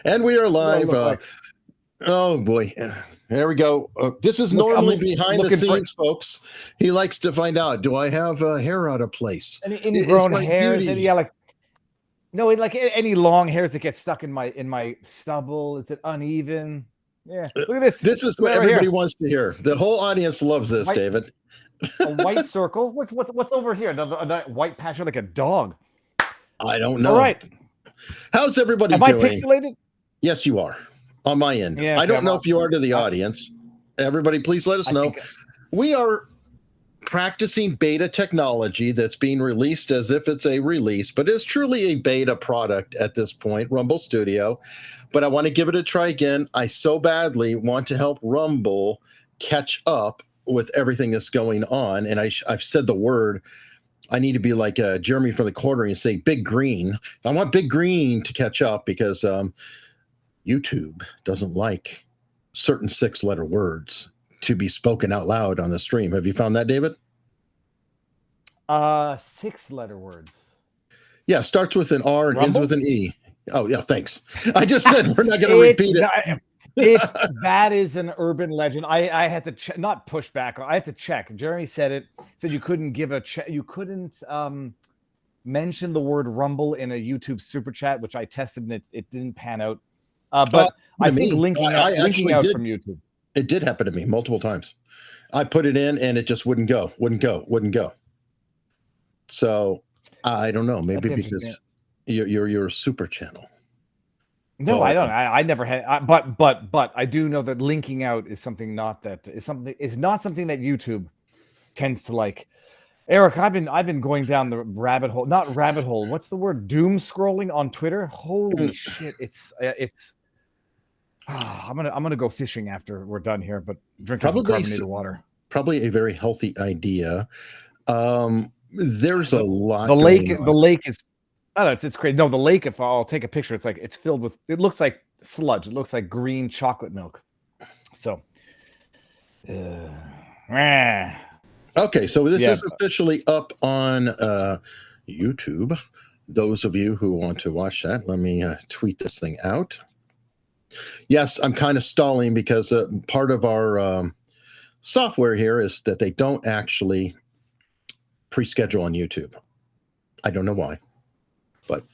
And we are live. Oh boy, there we go. This is normally behind the scenes, folks. He likes to find out: do I have hair out of place? Any ingrown hairs? Any long hairs that get stuck in my stubble? Is it uneven? Yeah. Look at this. This is what everybody wants to hear. The whole audience loves this, David. A white circle. What's over here? A white patch like a dog. I don't know. All right. How's everybody doing? Am I pixelated? Yes, you are. On my end. Yeah, I don't know if you are to the audience. Everybody, please let us know. We are practicing beta technology that's being released as if it's a release, but it's truly a beta product at this point, Rumble Studio. But I want to give it a try again. I so badly want to help Rumble catch up with everything that's going on. And I've said the word. I need to be like Jeremy from the Corner and say Big Green. I want Big Green to catch up because YouTube doesn't like certain 6-letter words to be spoken out loud on the stream. Have you found that, David? 6-letter words. Yeah, starts with an R and ends with an E. Oh, yeah, thanks. I just said we're not going to repeat it. That is an urban legend. I had to not push back. I had to check. Jeremy said you couldn't give you couldn't mention the word Rumble in a YouTube super chat, which I tested and it didn't pan out. But I think linking out from YouTube. It did happen to me multiple times. I put it in and it just wouldn't go. So I don't know. Maybe because you're a super channel. No, I don't. I never had. But I do know that linking out is something not that YouTube tends to like. Eric, I've been going down the rabbit hole. Not rabbit hole. What's the word? Doom scrolling on Twitter. Holy shit! It's. I'm gonna go fishing after we're done here, but drinking some carbonated water. Probably a very healthy idea. There's a lot. The lake is. I don't know. It's crazy. No, the lake. If I'll take a picture, it's filled with. It looks like sludge. It looks like green chocolate milk. So. Okay, so this is officially up on YouTube. Those of you who want to watch that, let me tweet this thing out. Yes, I'm kind of stalling because part of our software here is that they don't actually pre-schedule on YouTube. I don't know why, but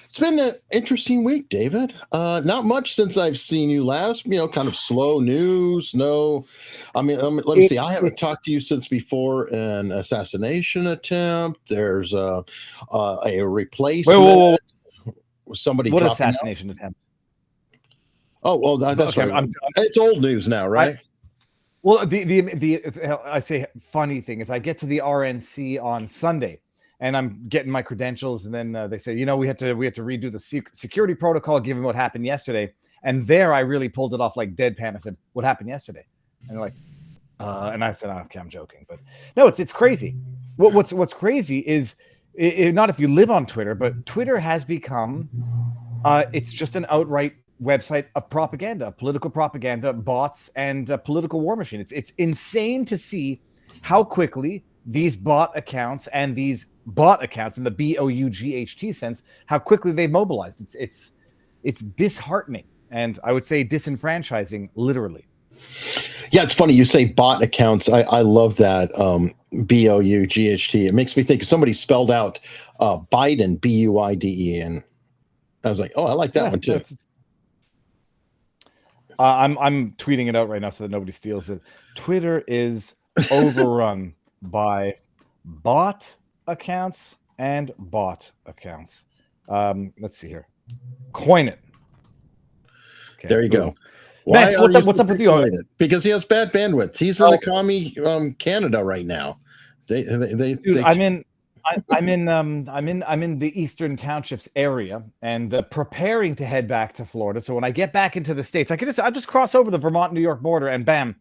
it's been an interesting week, David. Not much since I've seen you last. Kind of slow news. No, let me see. I haven't talked to you since before an assassination attempt. There's a replacement. Whoa. Somebody. What assassination attempt? Oh well, that's okay, right. It's old news now, right? Well, the I say funny thing is I get to the RNC on Sunday. And I'm getting my credentials, and then they say, we had to redo the security protocol, given what happened yesterday. And there, I really pulled it off like deadpan. I said, "What happened yesterday?" And they're like, and I said, "Okay, I'm joking." But no, it's crazy. What's crazy is not if you live on Twitter, but Twitter has become it's just an outright website of propaganda, political propaganda, bots, and political war machine. It's insane to see how quickly these bot accounts in the BOUGHT sense, how quickly they mobilized. It's disheartening, and I would say disenfranchising, literally. Yeah, it's funny you say bot accounts. I love that BOUGHT. It makes me think somebody spelled out Biden BUIDE, and I was like, oh, I like that one too. I'm tweeting it out right now so that nobody steals it. Twitter is overrun by bot accounts and bot accounts. Let's see here. Coin it. Okay, there you go. Max, what's up with you? Because he has bad bandwidth. He's in the commie Canada right now. I'm in the Eastern Townships area and preparing to head back to Florida. So when I get back into the States, I just cross over the Vermont-New York border and bam.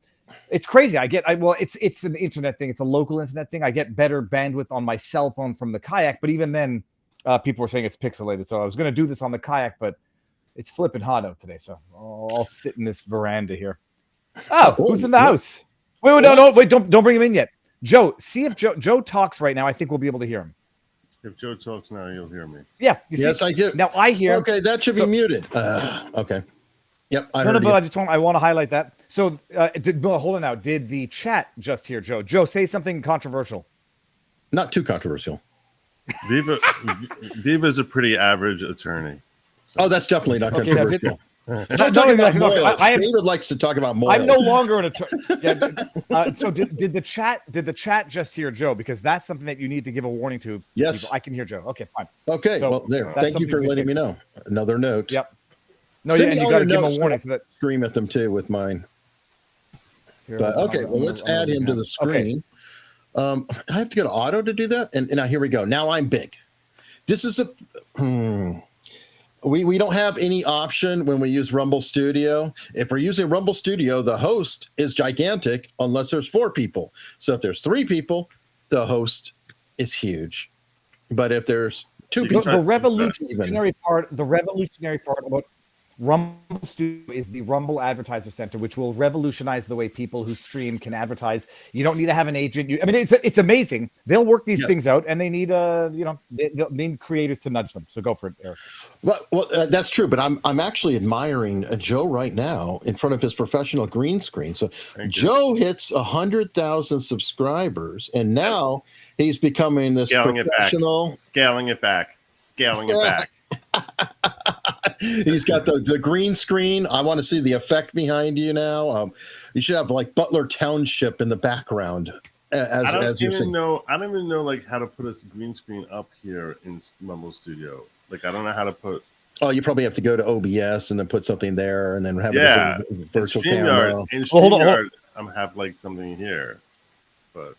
It's crazy. It's an internet thing. It's a local internet thing. I get better bandwidth on my cell phone from the kayak, but even then, people were saying it's pixelated. So I was going to do this on the kayak, but it's flipping hot out today. So I'll sit in this veranda here. Oh, who's in the house? Wait, don't bring him in yet. Joe, see if Joe talks right now. I think we'll be able to hear him. If Joe talks now, you'll hear me. Yeah. Yes, I do. Now I hear. Okay, that should be muted. Okay. Yep. I want to highlight that. So, hold on now. Did the chat just hear Joe? Joe, say something controversial. Not too controversial. Viva's a pretty average attorney. So. Oh, that's definitely not controversial. David likes to talk about more. I'm no longer an attorney. So did the chat just hear Joe? Because that's something that you need to give a warning to. Yes, people. I can hear Joe. Okay, fine. Okay, so, well, there. Thank you for letting me know. Another note. Yep. No, and you got to give him a warning so that scream at them too with mine. But okay, well, let's add him to the screen. Okay. I have to go to auto to do that, and now here we go. Now I'm big. This is a. We don't have any option when we use Rumble Studio. If we're using Rumble Studio, the host is gigantic unless there's 4 people. So if there's 3 people, the host is huge. But if there's 2 people, the revolutionary part about Rumble Studio is the Rumble Advertiser Center, which will revolutionize the way people who stream can advertise. You don't need to have an agent. It's amazing. They'll work these things out, and they need they'll need creators to nudge them. So go for it, Eric. Well, that's true. But I'm actually admiring Joe right now in front of his professional green screen. So Joe hits 100,000 subscribers, and now he's becoming this professional. Scaling it back. He's got the green screen. I want to see the effect behind you now. You should have like Butler Township in the background. I don't even know like how to put a green screen up here in Rumble Studio. Like I don't know how to put. Oh, you probably have to go to OBS and then put something there and then have a virtual camera. In StreamYard, I'm have like something here, but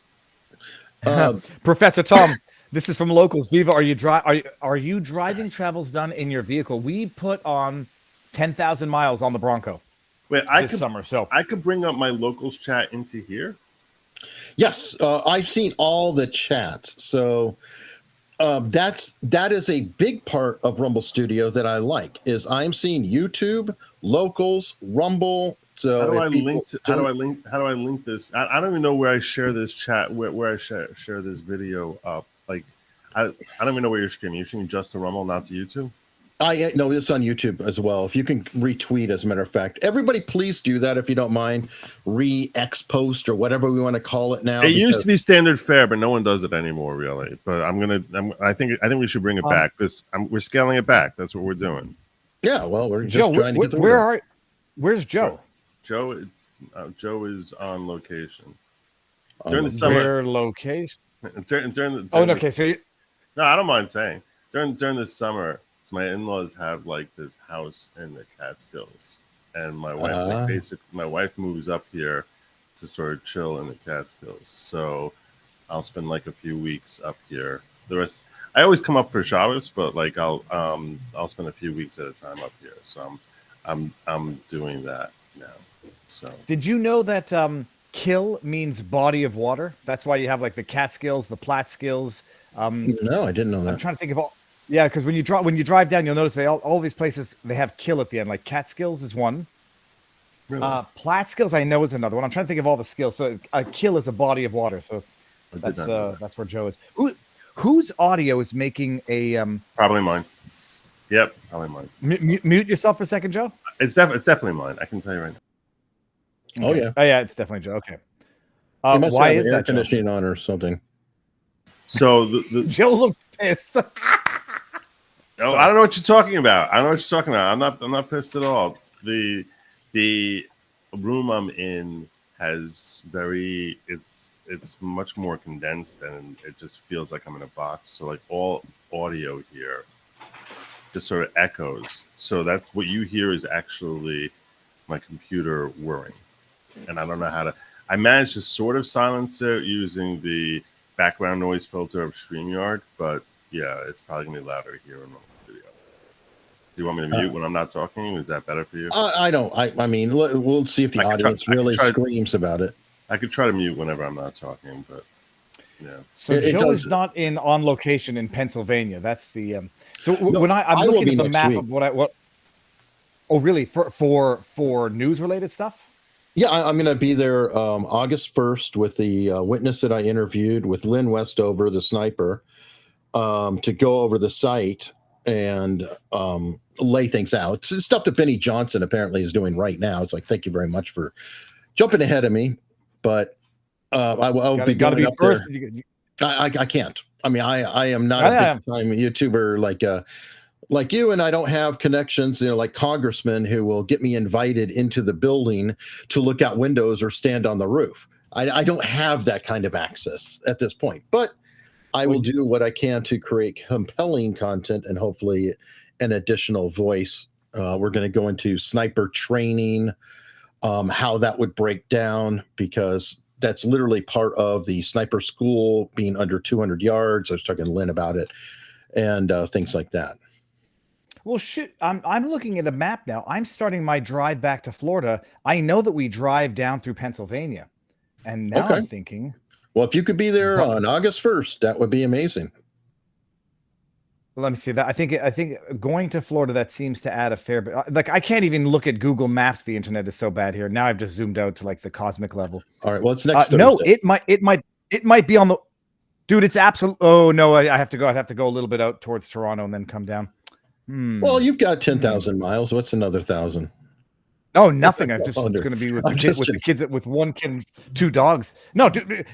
Professor Tom. This is from Locals. Viva, are you driving travels done in your vehicle? We put on 10,000 miles on the Bronco this summer. So I could bring up my Locals chat into here. Yes, I've seen all the chats. So that is a big part of Rumble Studio that I like. Is I'm seeing YouTube, Locals, Rumble. So how do I link this? I don't even know where I share this chat. Where I share this video up. Like, I don't even know where you're streaming. You're streaming just to Rumble, not to YouTube? No, it's on YouTube as well. If you can retweet, as a matter of fact. Everybody, please do that if you don't mind. Re-expost or whatever we want to call it now. It used to be standard fare, but no one does it anymore, really. But I think we should bring it back because we're scaling it back. That's what we're doing. Yeah, well, we're just trying to get the word. Where's Joe? Joe is on location during the summer. Where location? No, I don't mind saying during the summer. So my in-laws have like this house in the Catskills, and my wife my wife moves up here to sort of chill in the Catskills. So I'll spend like a few weeks up here. The rest, I always come up for Shabbos, but like I'll spend a few weeks at a time up here. So I'm doing that now. So did you know that Kill means body of water? That's why you have like the Catskills, the Platskills. No, I didn't know that. I'm trying to think of all. Yeah, because when you drive down, you'll notice all these places they have Kill at the end. Like Catskills is one. Really? Platskills I know is another one. I'm trying to think of all the skills. So Kill is a body of water. So that's where Joe is. Whose audio is making a probably mine. Yep, probably mine. Mute yourself for a second, Joe. It's definitely mine. I can tell you right now. Okay. Oh yeah, it's definitely Joe. Okay. Why is air conditioning on or something? So the Joe looks pissed. No, I don't know what you're talking about. I'm not pissed at all. The room I'm in has it's much more condensed and it just feels like I'm in a box. So like all audio here just sort of echoes. So that's what you hear is actually my computer whirring. And I don't know how to. I managed to sort of silence it using the background noise filter of StreamYard, but yeah, it's probably gonna be louder here in the video. Do you want me to mute when I'm not talking? Is that better for you? I don't. I mean, we'll see if the audience really screams about it. I could try to mute whenever I'm not talking, but yeah. So Joe is not on location in Pennsylvania. That's the. When I'm looking at the map of what. Oh, really? For news related stuff? Yeah, I'm going to be there August 1st with the witness that I interviewed with Lynn Westover, the sniper. to go over the site and lay things out. It's stuff that Benny Johnson apparently is doing right now. It's like, thank you very much for jumping ahead of me, but I'll be going up first. There. I can't. I mean, I am not a big time YouTuber like you, and I don't have connections, like congressmen who will get me invited into the building to look out windows or stand on the roof. I don't have that kind of access at this point, but I will do what I can to create compelling content and hopefully an additional voice. We're going to go into sniper training, how that would break down, because that's literally part of the sniper school being under 200 yards. I was talking to Lynn about it and things like that. Well, shit, I'm looking at a map now. I'm starting my drive back to Florida. I know that we drive down through Pennsylvania. And now I'm thinking, well, if you could be there on August 1st, that would be amazing. Let me see that. I think going to Florida, that seems to add a fair bit. Like, I can't even look at Google Maps. The internet is so bad here. Now I've just zoomed out to like the cosmic level. All right. Well, it's next Thursday. No, it might be on the, dude, it's absolute. Oh no, I have to go. I'd have to go a little bit out towards Toronto and then come down. Well, you've got 10,000 miles. What's another 1,000? Oh, nothing. It's going to be with the kids, with one kid and 2 dogs. No, dude,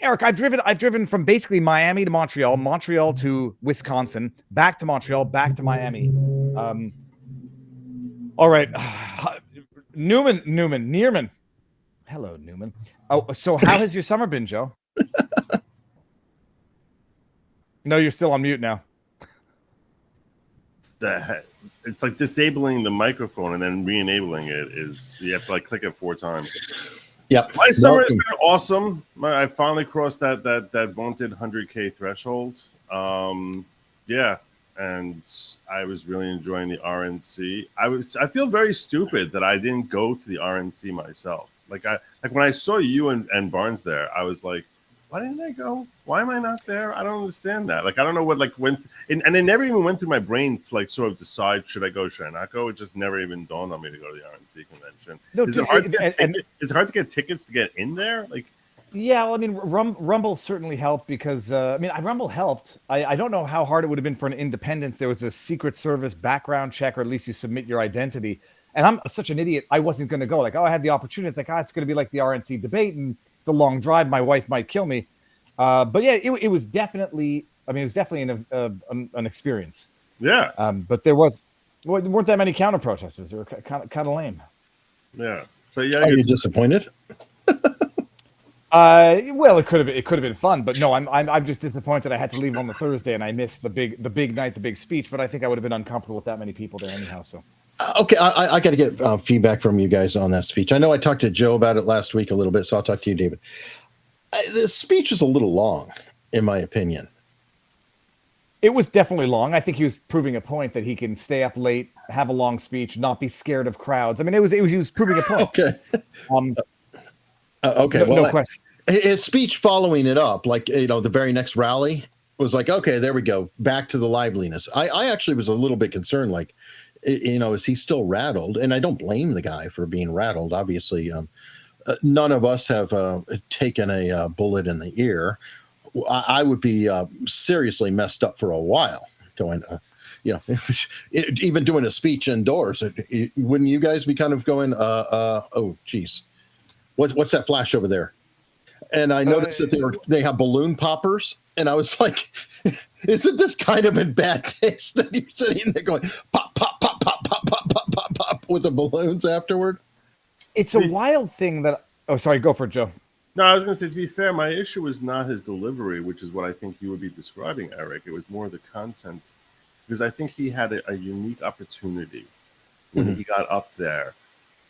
Eric, I've driven from basically Miami to Montreal to Wisconsin, back to Montreal, back to Miami. All right, Neerman. Hello, Newman. Oh, so how has your summer been, Joe? No, you're still on mute now. It's like disabling the microphone and then re-enabling it you have to like click it 4 times. Yep. My summer has been awesome. I finally crossed that vaunted 100K threshold. Yeah, and I was really enjoying the RNC. I feel very stupid that I didn't go to the RNC myself. Like when I saw you and Barnes there, I was like, why didn't I go? Why am I not there? I don't understand that. Like, I don't know what went, and it never even went through my brain to sort of decide, should I go, should I not go? It just never even dawned on me to go to the RNC convention. No, is it hard to get tickets to get in there? Like, yeah, well, I mean, Rumble certainly helped because Rumble helped. I don't know how hard it would have been for an independent. There was a Secret Service background check, or at least you submit your identity. And I'm such an idiot. I wasn't going to go. Like, I had the opportunity. It's like, it's going to be like the RNC debate, and it's a long drive. My wife might kill me. But yeah, it was definitely. I mean, it was definitely an experience. Yeah. But there weren't that many counter protesters. They were kind of lame. Yeah. So yeah. Are you disappointed? Well, it could have been fun, but no, I'm just disappointed. I had to leave on the Thursday, and I missed the big night, the big speech. But I think I would have been uncomfortable with that many people there anyhow. So. Okay, I got to get feedback from you guys on that speech. I know I talked to Joe about it last week a little bit, so I'll talk to you, David. The speech is a little long, in my opinion. It was definitely long. I think he was proving a point that he can stay up late, have a long speech, not be scared of crowds. I mean, he was proving a point. Okay. Okay. No question. His speech following it up, like, the very next rally was like, okay, there we go, back to the liveliness. I actually was a little bit concerned, like, is he still rattled? And I don't blame the guy for being rattled. Obviously, none of us have taken a bullet in the ear. I would be seriously messed up for a while going, even doing a speech indoors. Wouldn't you guys be kind of going, oh, geez, what's that flash over there? And I noticed that they have balloon poppers. And I was like, isn't this kind of in bad taste that you're sitting there going pop, pop, pop, pop, pop, pop, pop, pop, pop with the balloons afterward? It's a wild thing that. Oh, sorry, go for it, Joe. No, I was going to say, to be fair, my issue was not his delivery, which is what I think you would be describing, Eric. It was more the content, because I think he had a unique opportunity when he got up there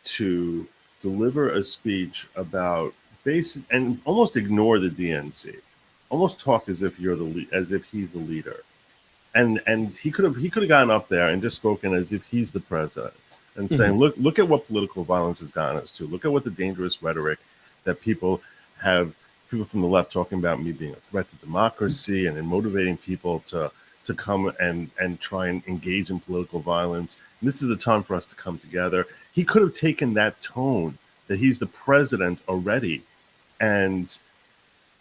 to deliver a speech about basic and almost ignore the DNC. Almost talk as if he's the leader, and he could have gotten up there and just spoken as if he's the president and saying, look at what political violence has gotten us to. Look at what the dangerous rhetoric that people from the left talking about me being a threat to democracy and motivating people to come and try and engage in political violence. And this is the time for us to come together. He could have taken that tone that he's the president already, and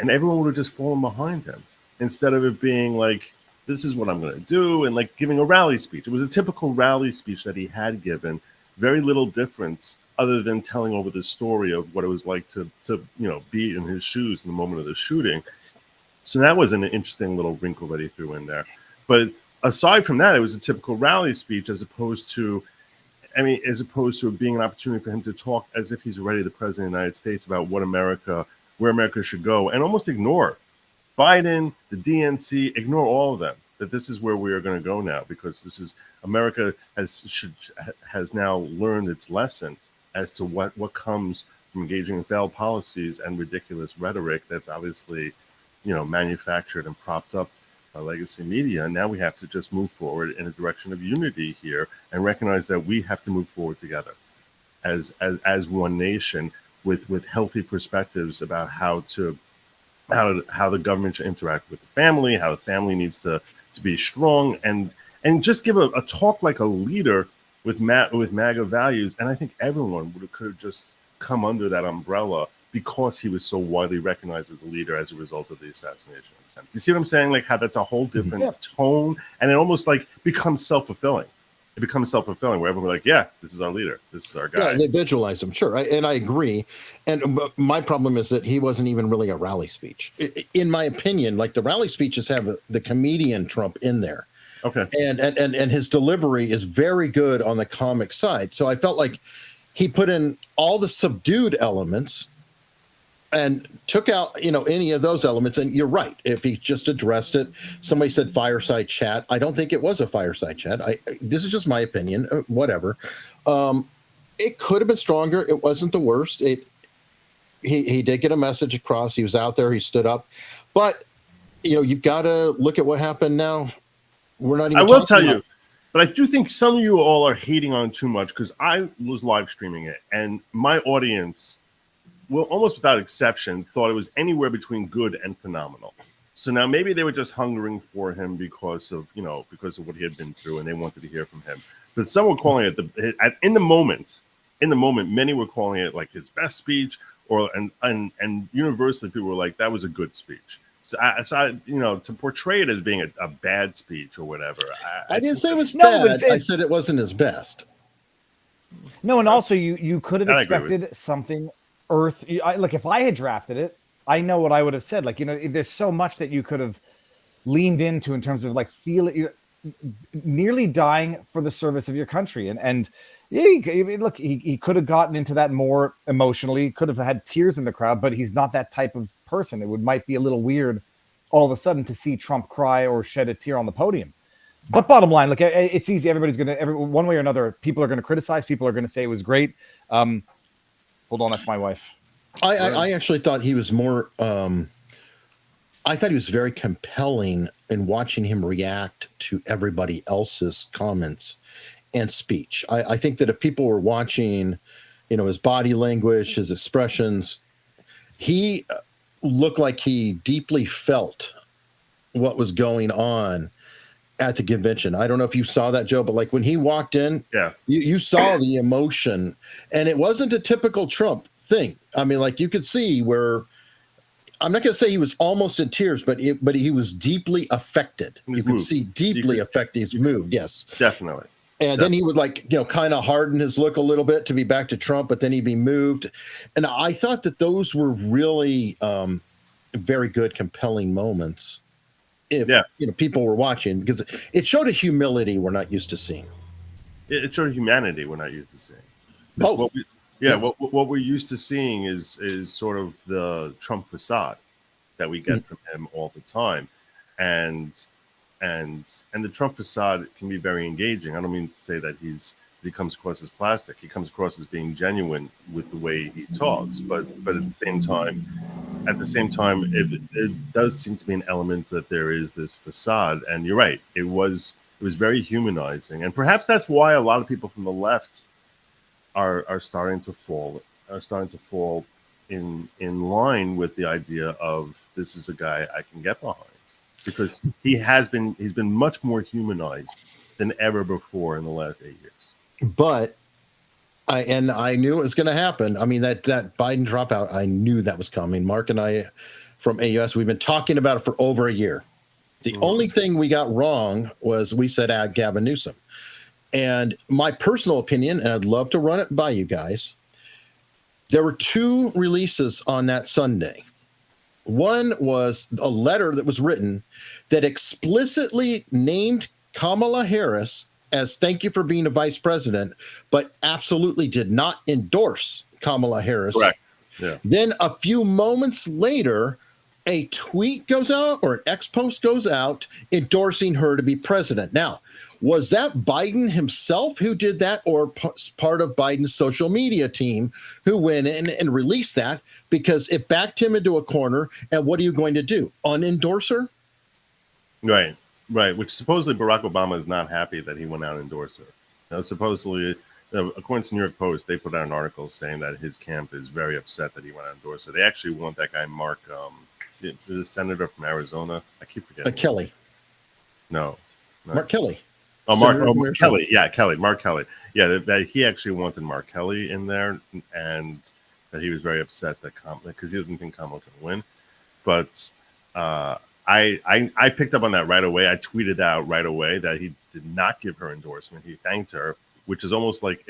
everyone would have just fallen behind him, instead of it being like, this is what I'm going to do, and like giving a rally speech. It was a typical rally speech that he had given. Very little difference other than telling over the story of what it was like to be in his shoes in the moment of the shooting. So that was an interesting little wrinkle that he threw in there. But aside from that, it was a typical rally speech as opposed to it being an opportunity for him to talk as if he's already the president of the United States about where America should go, and almost ignore Biden, the DNC, ignore all of them. That this is where we are going to go now, because this is America has now learned its lesson as to what comes from engaging in failed policies and ridiculous rhetoric that's obviously, manufactured and propped up by legacy media. And now we have to just move forward in a direction of unity here and recognize that we have to move forward together as one nation with healthy perspectives about how the government should interact with the family, how the family needs to be strong, and just give a talk like a leader with MAGA values. And I think everyone could have just come under that umbrella because he was so widely recognized as a leader as a result of the assassination attempt. You see what I'm saying? Like how that's a whole different tone, and it almost like becomes self-fulfilling. It becomes self-fulfilling where everyone's like, yeah, this is our leader. This is our guy. Yeah, they visualize him. Sure. And I agree. And my problem is that he wasn't even really a rally speech. In my opinion, like the rally speeches have the comedian Trump in there. Okay. And his delivery is very good on the comic side. So I felt like he put in all the subdued elements and took out, any of those elements. And you're right. If he just addressed it, somebody said fireside chat. I don't think it was a fireside chat. This is just my opinion, whatever. It could have been stronger. It wasn't the worst. He did get a message across. He was out there. He stood up. But, you've got to look at what happened now. We're not even I will tell you, but I do think some of you all are hating on it too much, because I was live streaming it and my audience, well, almost without exception, thought it was anywhere between good and phenomenal. So now maybe they were just hungering for him because of what he had been through, and they wanted to hear from him. But some were calling it in the moment, many were calling it like his best speech, and universally people were like, that was a good speech. So to portray it as being a bad speech or whatever. I didn't say it was bad. I said it wasn't his best. No, and also you could have expected something like if I had drafted it, I know what I would have said. Like, there's so much that you could have leaned into in terms of like nearly dying for the service of your country. And he could have gotten into that more emotionally, could have had tears in the crowd, but he's not that type of person. It might be a little weird all of a sudden to see Trump cry or shed a tear on the podium. But bottom line, look, it's easy. Everybody's one way or another, people are going to criticize. People are going to say it was great. Hold on, that's my wife. I actually thought he was more. I thought he was very compelling in watching him react to everybody else's comments and speech. I think that if people were watching, his body language, his expressions, he looked like he deeply felt what was going on at the convention. I don't know if you saw that, Joe, but like when he walked in, you saw the emotion, and it wasn't a typical Trump thing. I mean, like you could see where, I'm not going to say he was almost in tears, but he was deeply affected. You could see deeply affected. He's moved. Yes, definitely. And then he would kind of harden his look a little bit to be back to Trump, but then he'd be moved. And I thought that those were really very good, compelling moments. If people were watching, because it showed a humility we're not used to seeing. It showed humanity we're not used to seeing. Both. What we're used to seeing is sort of the Trump facade that we get from him all the time, and the Trump facade can be very engaging. I don't mean to say that he comes across as plastic. He comes across as being genuine with the way he talks, but at the same time, it does seem to be an element that there is this facade. And you're right, it was very humanizing, and perhaps that's why a lot of people from the left are starting to fall in line with the idea of this is a guy I can get behind, because he's been much more humanized than ever before in the last 8 years. But I knew it was going to happen. I mean, that Biden dropout, I knew that was coming. Mark and I from AUS, we've been talking about it for over a year. The only thing we got wrong was we said Gavin Newsom. And my personal opinion, and I'd love to run it by you guys, there were 2 releases on that Sunday. One was a letter that was written that explicitly named Kamala Harris as thank you for being a vice president, but absolutely did not endorse Kamala Harris. Correct. Yeah. Then a few moments later, a tweet goes out or an X post goes out endorsing her to be president. Now, was that Biden himself who did that, or part of Biden's social media team who went in and released that because it backed him into a corner? And what are you going to do? Unendorse her? Right. Which supposedly Barack Obama is not happy that he went out and endorsed her. Now, supposedly, according to New York Post, they put out an article saying that his camp is very upset that he went out and endorsed her. They actually want that guy, Mark, the senator from Arizona. I keep forgetting. Kelly. No. Mark Kelly. Oh, Mark Kelly. Yeah, Kelly. Mark Kelly. Yeah, that he actually wanted Mark Kelly in there, and that he was very upset that because he doesn't think Kamala can win. But I picked up on that right away. I tweeted out right away that he did not give her endorsement. He thanked her, which is almost like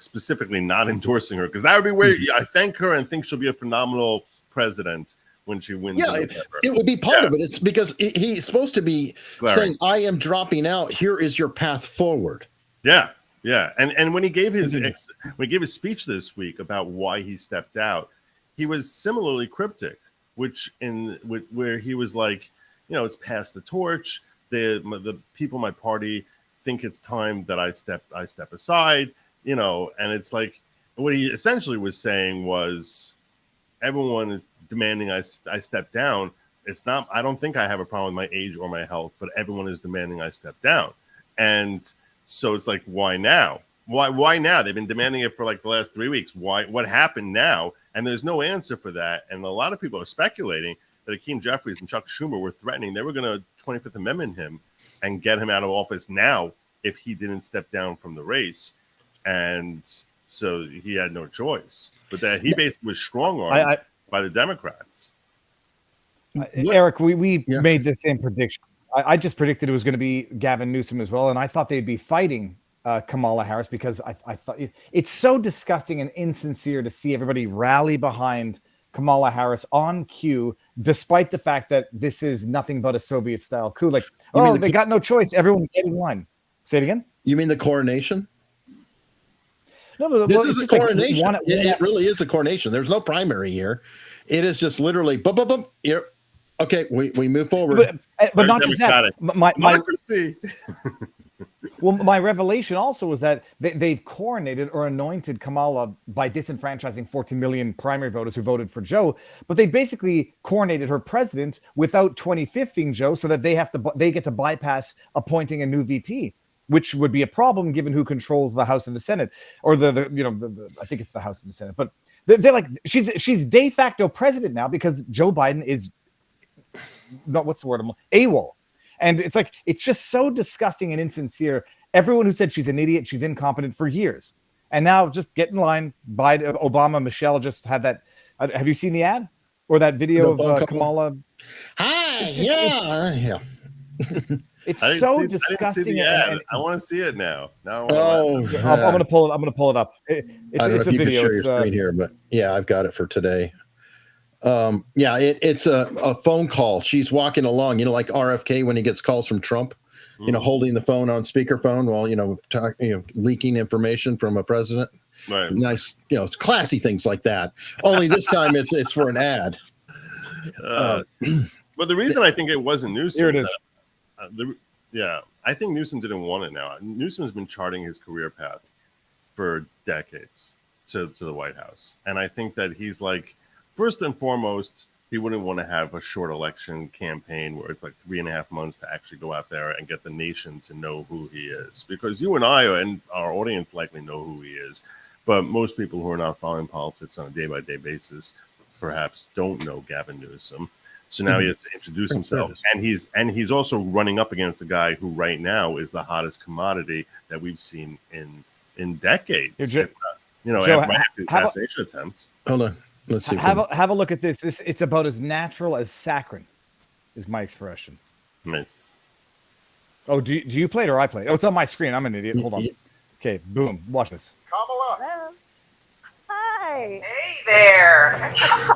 specifically not endorsing her, because that would be where I thank her and think she'll be a phenomenal president when she wins. Yeah, it would be part of it. It's because he's supposed to be saying, I am dropping out. Here is your path forward. Yeah. And when he gave his speech this week about why he stepped out, he was similarly cryptic, where he was like, it's past the torch. The people in my party think it's time that I step aside, and it's like what he essentially was saying was everyone is demanding I step down. It's not, I don't think I have a problem with my age or my health, but everyone is demanding I step down. And so it's like, why now? Why now? They've been demanding it for like the last 3 weeks. Why? What happened now? And there's no answer for that. And a lot of people are speculating that Hakeem Jeffries and Chuck Schumer were threatening. They were going to 25th Amendment him and get him out of office now if he didn't step down from the race. And so he had no choice. But that he basically was strong-armed by the Democrats. Eric, we made the same prediction. I just predicted it was going to be Gavin Newsom as well, and I thought they'd be fighting Kamala Harris because I thought it's so disgusting and insincere to see everybody rally behind Kamala Harris on cue, despite the fact that this is nothing but a Soviet-style coup. Like, they got no choice. Everyone get in line. Say it again? You mean the coronation? No, this is a coronation. It really is a coronation. There's no primary here. It is just literally, boom, boom, boom. Here. Okay, we move forward. But not just that. Democracy. Well, my revelation also was that they've coronated or anointed Kamala by disenfranchising 14 million primary voters who voted for Joe, but they basically coronated her president without 2015 Joe, so that they get to bypass appointing a new VP, which would be a problem given who controls the House and the Senate, or the I think it's the House and the Senate. But they're like she's de facto president now because Joe Biden is not what's the word AWOL. And it's like, it's just so disgusting and insincere. Everyone who said she's an idiot, she's incompetent for years. And now just get in line. Biden, Obama, Michelle just had that. Have you seen the ad or that video of Kamala? Hi, It's so disgusting. I want to see it now. I'm going to pull it up. It's a video. Share your screen here, but I've got it for today. It's a phone call. She's walking along, like RFK when he gets calls from Trump, holding the phone on speakerphone while, leaking information from a president. Right. Nice, it's classy things like that. Only this time it's for an ad. But the reason I think it wasn't Newsom. Here it is. I think Newsom didn't want it now. Newsom has been charting his career path for decades to the White House. And I think that he's like, first and foremost, he wouldn't want to have a short election campaign where it's like 3.5 months to actually go out there and get the nation to know who he is. Because you and I and our audience likely know who he is. But most people who are not following politics on a day-by-day basis perhaps don't know Gavin Newsom. So now he has to introduce himself. And he's also running up against a guy who right now is the hottest commodity that we've seen in decades. Joe, after the assassination attempts. Hold on. Let's see. Have a look at this. It's about as natural as saccharine, is my expression. Nice. Oh, do you play it or I play it? Oh, it's on my screen. I'm an idiot. Hold on. Okay, boom. Watch this. Kamala. Hello. Hi. Hey there.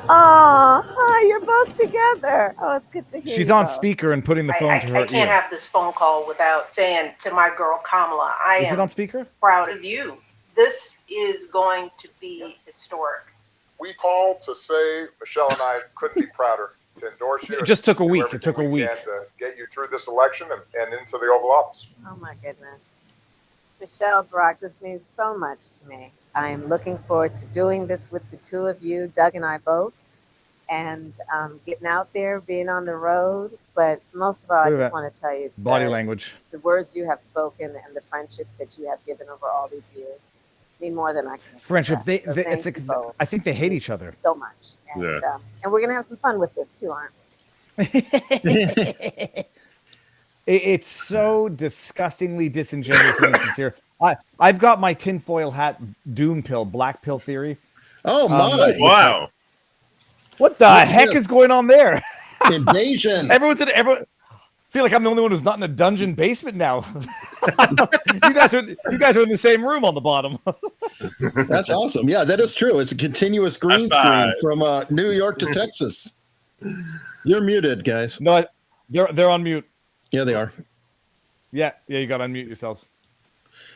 Oh, hi. You're both together. Oh, it's good to hear. She's you on both. speaker and putting the phone to her I can't ear. have this phone call without saying to my girl Kamala, I Is it am on speaker? proud of you. This is going to be historic. We called to say Michelle and I couldn't be prouder to endorse you. It just took a do week. It everything took a we week. can to get you through this election and into the Oval Office. Oh my goodness. Michelle, Brock, this means so much to me. I am looking forward to doing this with the two of you, Doug and I both, and getting out there, being on the road. But most of all, I Look at just that. want to tell you Body that language. the words you have spoken and the friendship that you have given over all these years mean more than I can express. Friendship. So thank It's like, you both. I think they hate each other. So much. And, Yeah. And we're going to have some fun with this too, aren't we? It's so disgustingly disingenuous and insincere. I've got my tinfoil hat doom pill, black pill theory. Oh my! Wow. What the Look at heck this. is going on there? Invasion. Everyone's in everyone. I feel like I'm the only one who's not in a dungeon basement now. you guys are in the same room on the bottom. That's awesome. Yeah, that is true. It's a continuous green screen from New York to Texas. You're muted, guys. No, they're on mute. Yeah, they are. Yeah, you got to unmute yourselves.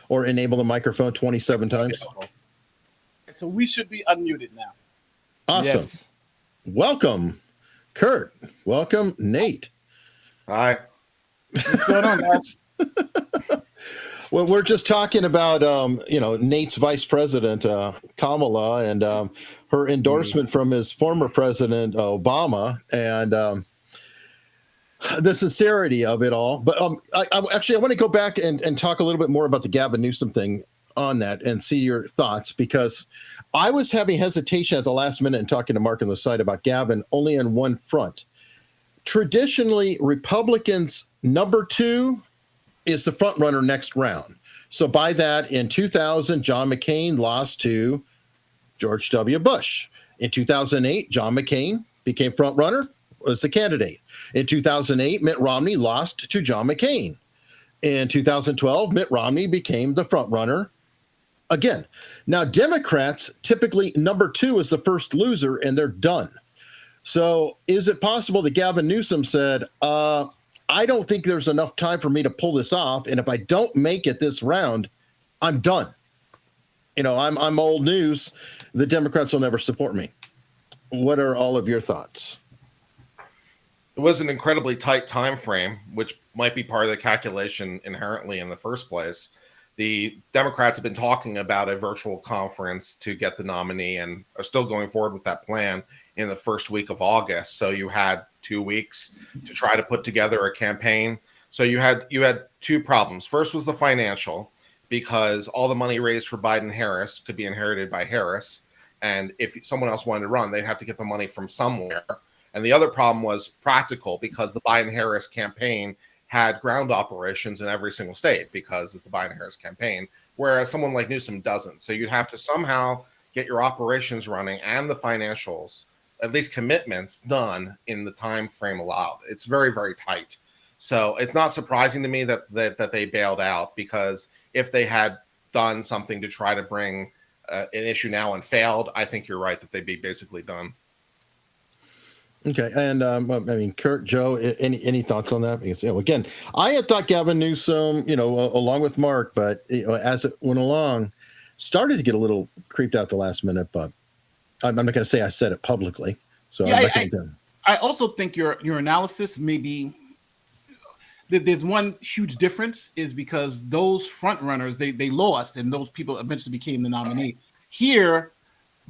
Or enable the microphone 27 times. So we should be unmuted now. Awesome. Yes. Welcome, Kurt. Welcome, Nate. Hi. What's going on, guys? Well, we're just talking about, Nate's vice president, Kamala, and her endorsement from his former president, Obama, and the sincerity of it all. But I want to go back and talk a little bit more about the Gavin Newsom thing on that and see your thoughts, because I was having hesitation at the last minute and talking to Mark on the side about Gavin only on one front. Traditionally, Republicans' number two is the front runner next round. So by that, in 2000, John McCain lost to George W. Bush. In 2008, John McCain became front runner, was the candidate. In 2008, Mitt Romney lost to John McCain. In 2012, Mitt Romney became the front runner again. Now, Democrats, typically number two is the first loser, and they're done. So is it possible that Gavin Newsom said, I don't think there's enough time for me to pull this off, and if I don't make it this round, I'm done. I'm old news. The Democrats will never support me. What are all of your thoughts? It was an incredibly tight time frame, which might be part of the calculation inherently in the first place. The Democrats have been talking about a virtual conference to get the nominee and are still going forward with that plan in the first week of August. So you had 2 weeks to try to put together a campaign. So you had two problems. First was the financial, because all the money raised for Biden-Harris could be inherited by Harris. And if someone else wanted to run, they'd have to get the money from somewhere. And the other problem was practical, because the Biden-Harris campaign had ground operations in every single state because it's the Biden-Harris campaign, whereas someone like Newsom doesn't. So you'd have to somehow get your operations running and the financials, at least commitments, done in the time frame allowed. It's very, very tight. So it's not surprising to me that they bailed out, because if they had done something to try to bring an issue now and failed, I think you're right that they'd be basically done. Okay, and Kurt, Joe, any thoughts on that? Because again, I had thought Gavin Newsom, along with Mark, but as it went along, started to get a little creeped out the last minute. But I'm not going to say I said it publicly, so Yeah, I'm not going to. I also think your analysis maybe there's one huge difference, is because those front runners they lost, and those people eventually became the nominee. Here,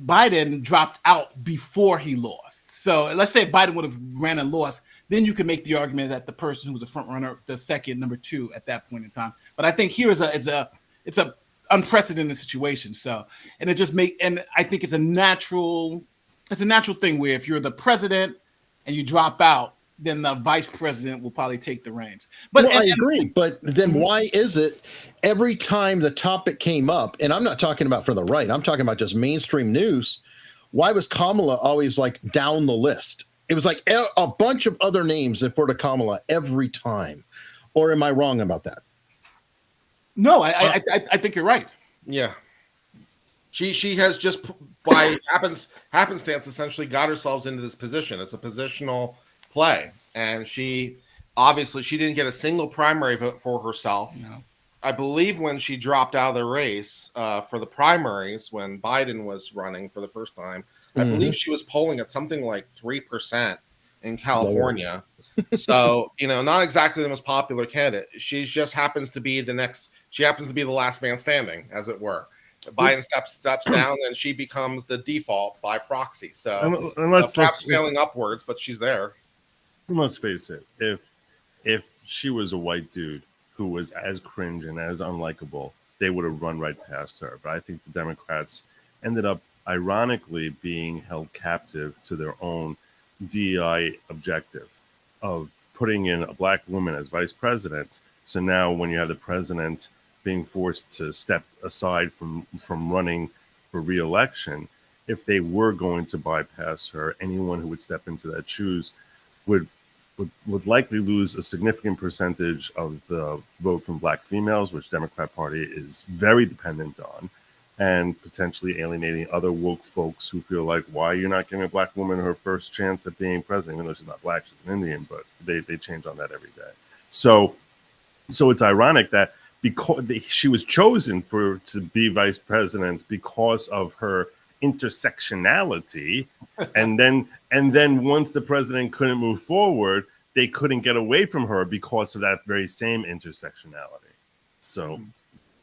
Biden dropped out before he lost. So let's say Biden would have ran and lost, then you can make the argument that the person who was a front runner, the second, number two at that point in time. But I think here it's a unprecedented situation. So, and I think it's a natural thing where if you're the president and you drop out, then the vice president will probably take the reins. But I agree. But then why is it every time the topic came up, and I'm not talking about from the right, I'm talking about just mainstream news, why was Kamala always like down the list? It was like a bunch of other names for the Kamala every time. Or am I wrong about that? No, I think you're right. Yeah. She has just by happenstance essentially got herself into this position. It's a positional play, and she didn't get a single primary vote for herself. No. I believe when she dropped out of the race for the primaries when Biden was running for the first time, I believe she was polling at something like 3% in California. So, not exactly the most popular candidate. She just happens to be the last man standing, as it were. Biden steps down, and she becomes the default by proxy. So perhaps failing upwards, but she's there. Let's face it. If she was a white dude who was as cringe and as unlikable, they would have run right past her. But I think the Democrats ended up, ironically, being held captive to their own DEI objective of putting in a black woman as vice president. So now when you have the president being forced to step aside from running for re-election, if they were going to bypass her, anyone who would step into that shoes would likely lose a significant percentage of the vote from black females, which Democrat Party is very dependent on, and potentially alienating other woke folks who feel like, why you're not giving a black woman her first chance at being president, even though she's not black, she's an Indian, but they change on that every day. So it's ironic that because she was chosen to be vice president because of her intersectionality, and then once the president couldn't move forward, they couldn't get away from her because of that very same intersectionality. So,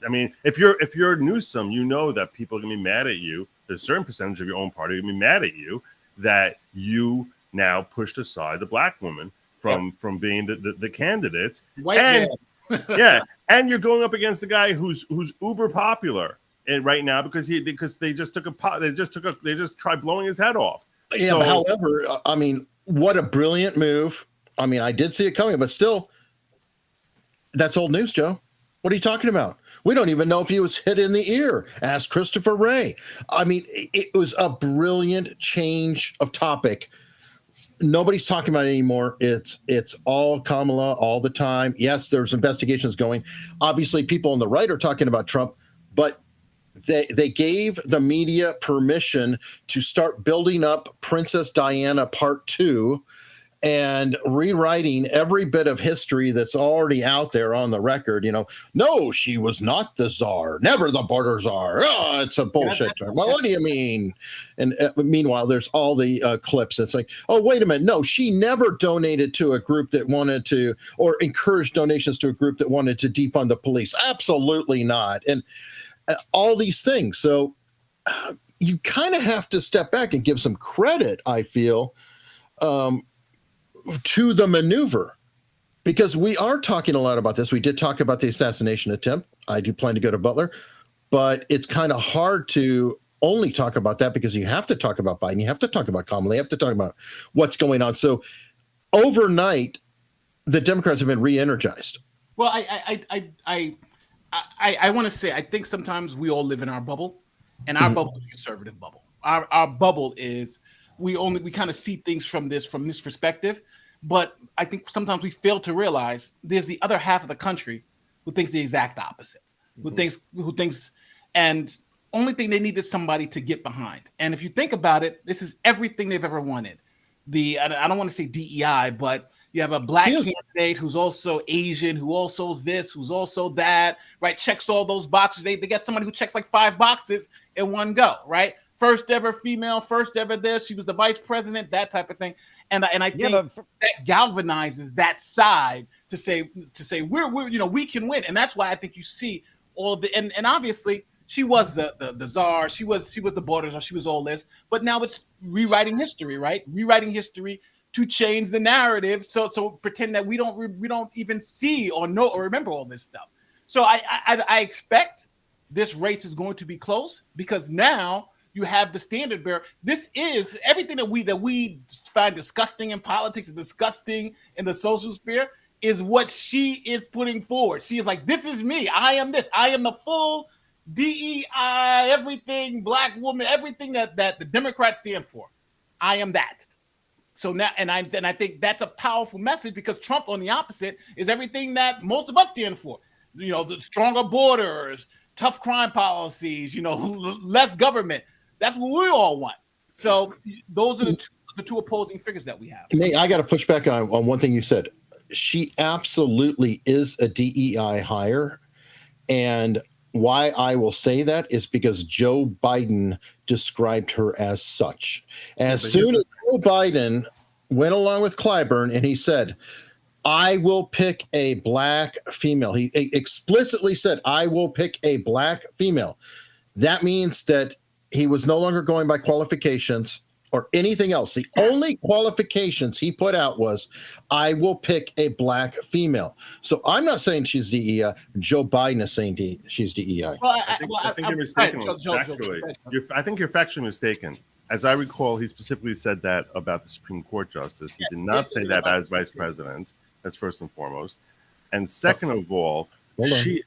I mean, if you're Newsom, you know that people are gonna be mad at you. There's a certain percentage of your own party gonna be mad at you that you now pushed aside the black woman from being the candidate. Yeah, and you're going up against a guy who's uber popular right now because they just tried blowing his head off. Yeah, So, however, I mean, what a brilliant move. I mean, I did see it coming, but still, that's old news, Joe. What are you talking about? We don't even know if he was hit in the ear. Ask Christopher Wray. I mean, it was a brilliant change of topic. Nobody's talking about it anymore. It's all Kamala all the time. Yes, there's investigations going. Obviously, people on the right are talking about Trump, but they gave the media permission to start building up Princess Diana Part 2 and rewriting every bit of history that's already out there on the record. No, she was not the czar, never the border czar. Oh, it's a bullshit. Well, what do you mean? And meanwhile, there's all the clips. It's like, oh, wait a minute. No, she never donated to a group that wanted to, or encouraged donations to a group that wanted to defund the police. Absolutely not. And all these things. So you kind of have to step back and give some credit, I feel, to the maneuver, because we are talking a lot about this. We did talk about the assassination attempt. I do plan to go to Butler, but it's kind of hard to only talk about that because you have to talk about Biden. You have to talk about Kamala. You have to talk about what's going on. So overnight, the Democrats have been re-energized. Well, I want to say, I think sometimes we all live in our bubble, and our bubble is a conservative bubble. Our bubble is we kind of see things from this perspective, but I think sometimes we fail to realize there's the other half of the country who thinks the exact opposite, who thinks, and only thing they need is somebody to get behind. And if you think about it, this is everything they've ever wanted. I don't want to say DEI, but you have a black candidate who's also Asian, who also is this, who's also that, right? Checks all those boxes. They get somebody who checks like 5 boxes in one go, right? First ever female, first ever this. She was the vice president, that type of thing. And I think that galvanizes that side to say we're we can win. And that's why I think you see all of the and obviously she was the czar, she was the border czar, she was all this, but now it's rewriting history, right? Rewriting history to change the narrative, so pretend that we don't even see or know or remember all this stuff. So I expect this race is going to be close because now you have the standard bearer. This is everything that we find disgusting in politics and disgusting in the social sphere is what she is putting forward. She is like, this is me. I am this. I am the full DEI, everything, black woman, everything that the Democrats stand for. I am that. So now, and I think that's a powerful message, because Trump, on the opposite, is everything that most of us stand for. You know, the stronger borders, tough crime policies, you know, less government. That's what we all want. So those are the two opposing figures that we have. Nate, I got to push back on one thing you said. She absolutely is a DEI hire. And why I will say that is because Joe Biden described her as such. As soon as Joe Biden went along with Clyburn and he said, I will pick a black female. He explicitly said, I will pick a black female. That means that he was no longer going by qualifications or anything else. The only qualifications he put out was, I will pick a black female. So I'm not saying she's DEI. Joe Biden is saying she's DEI. Well, I think you're mistaken. I think you're factually mistaken. As I recall, he specifically said that about the Supreme Court justice. He did not say that as vice president. That's first and foremost. And second of all, let me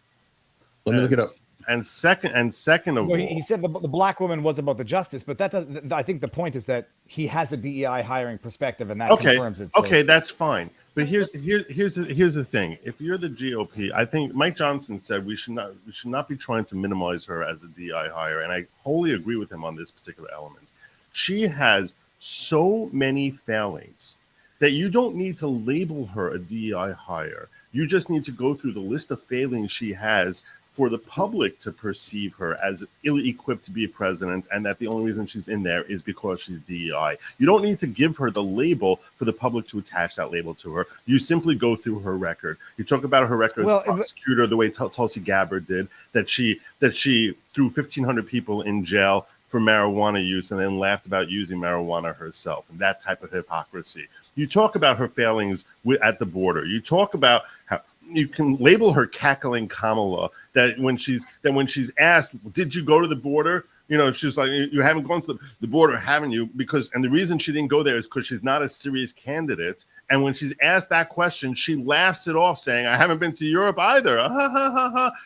look it up. And second of all, he said the black woman was about the justice, but that doesn't. I think the point is that he has a DEI hiring perspective, and that confirms it. So. Okay, that's fine. But here's the thing. If you're the GOP, I think Mike Johnson said we should not be trying to minimize her as a DEI hire, and I wholly agree with him on this particular element. She has so many failings that you don't need to label her a DEI hire. You just need to go through the list of failings she has for the public to perceive her as ill-equipped to be a president, and that the only reason she's in there is because she's DEI. You don't need to give her the label for the public to attach that label to her. You simply go through her record. You talk about her record as a prosecutor the way Tulsi Gabbard did, that she threw 1,500 people in jail for marijuana use and then laughed about using marijuana herself, and that type of hypocrisy. You talk about her failings at the border. You talk about how you can label her cackling Kamala, that when she's asked, did you go to the border? You know, she's like, you haven't gone to the border, haven't you? And the reason she didn't go there is because she's not a serious candidate. And when she's asked that question, she laughs it off, saying, I haven't been to Europe either.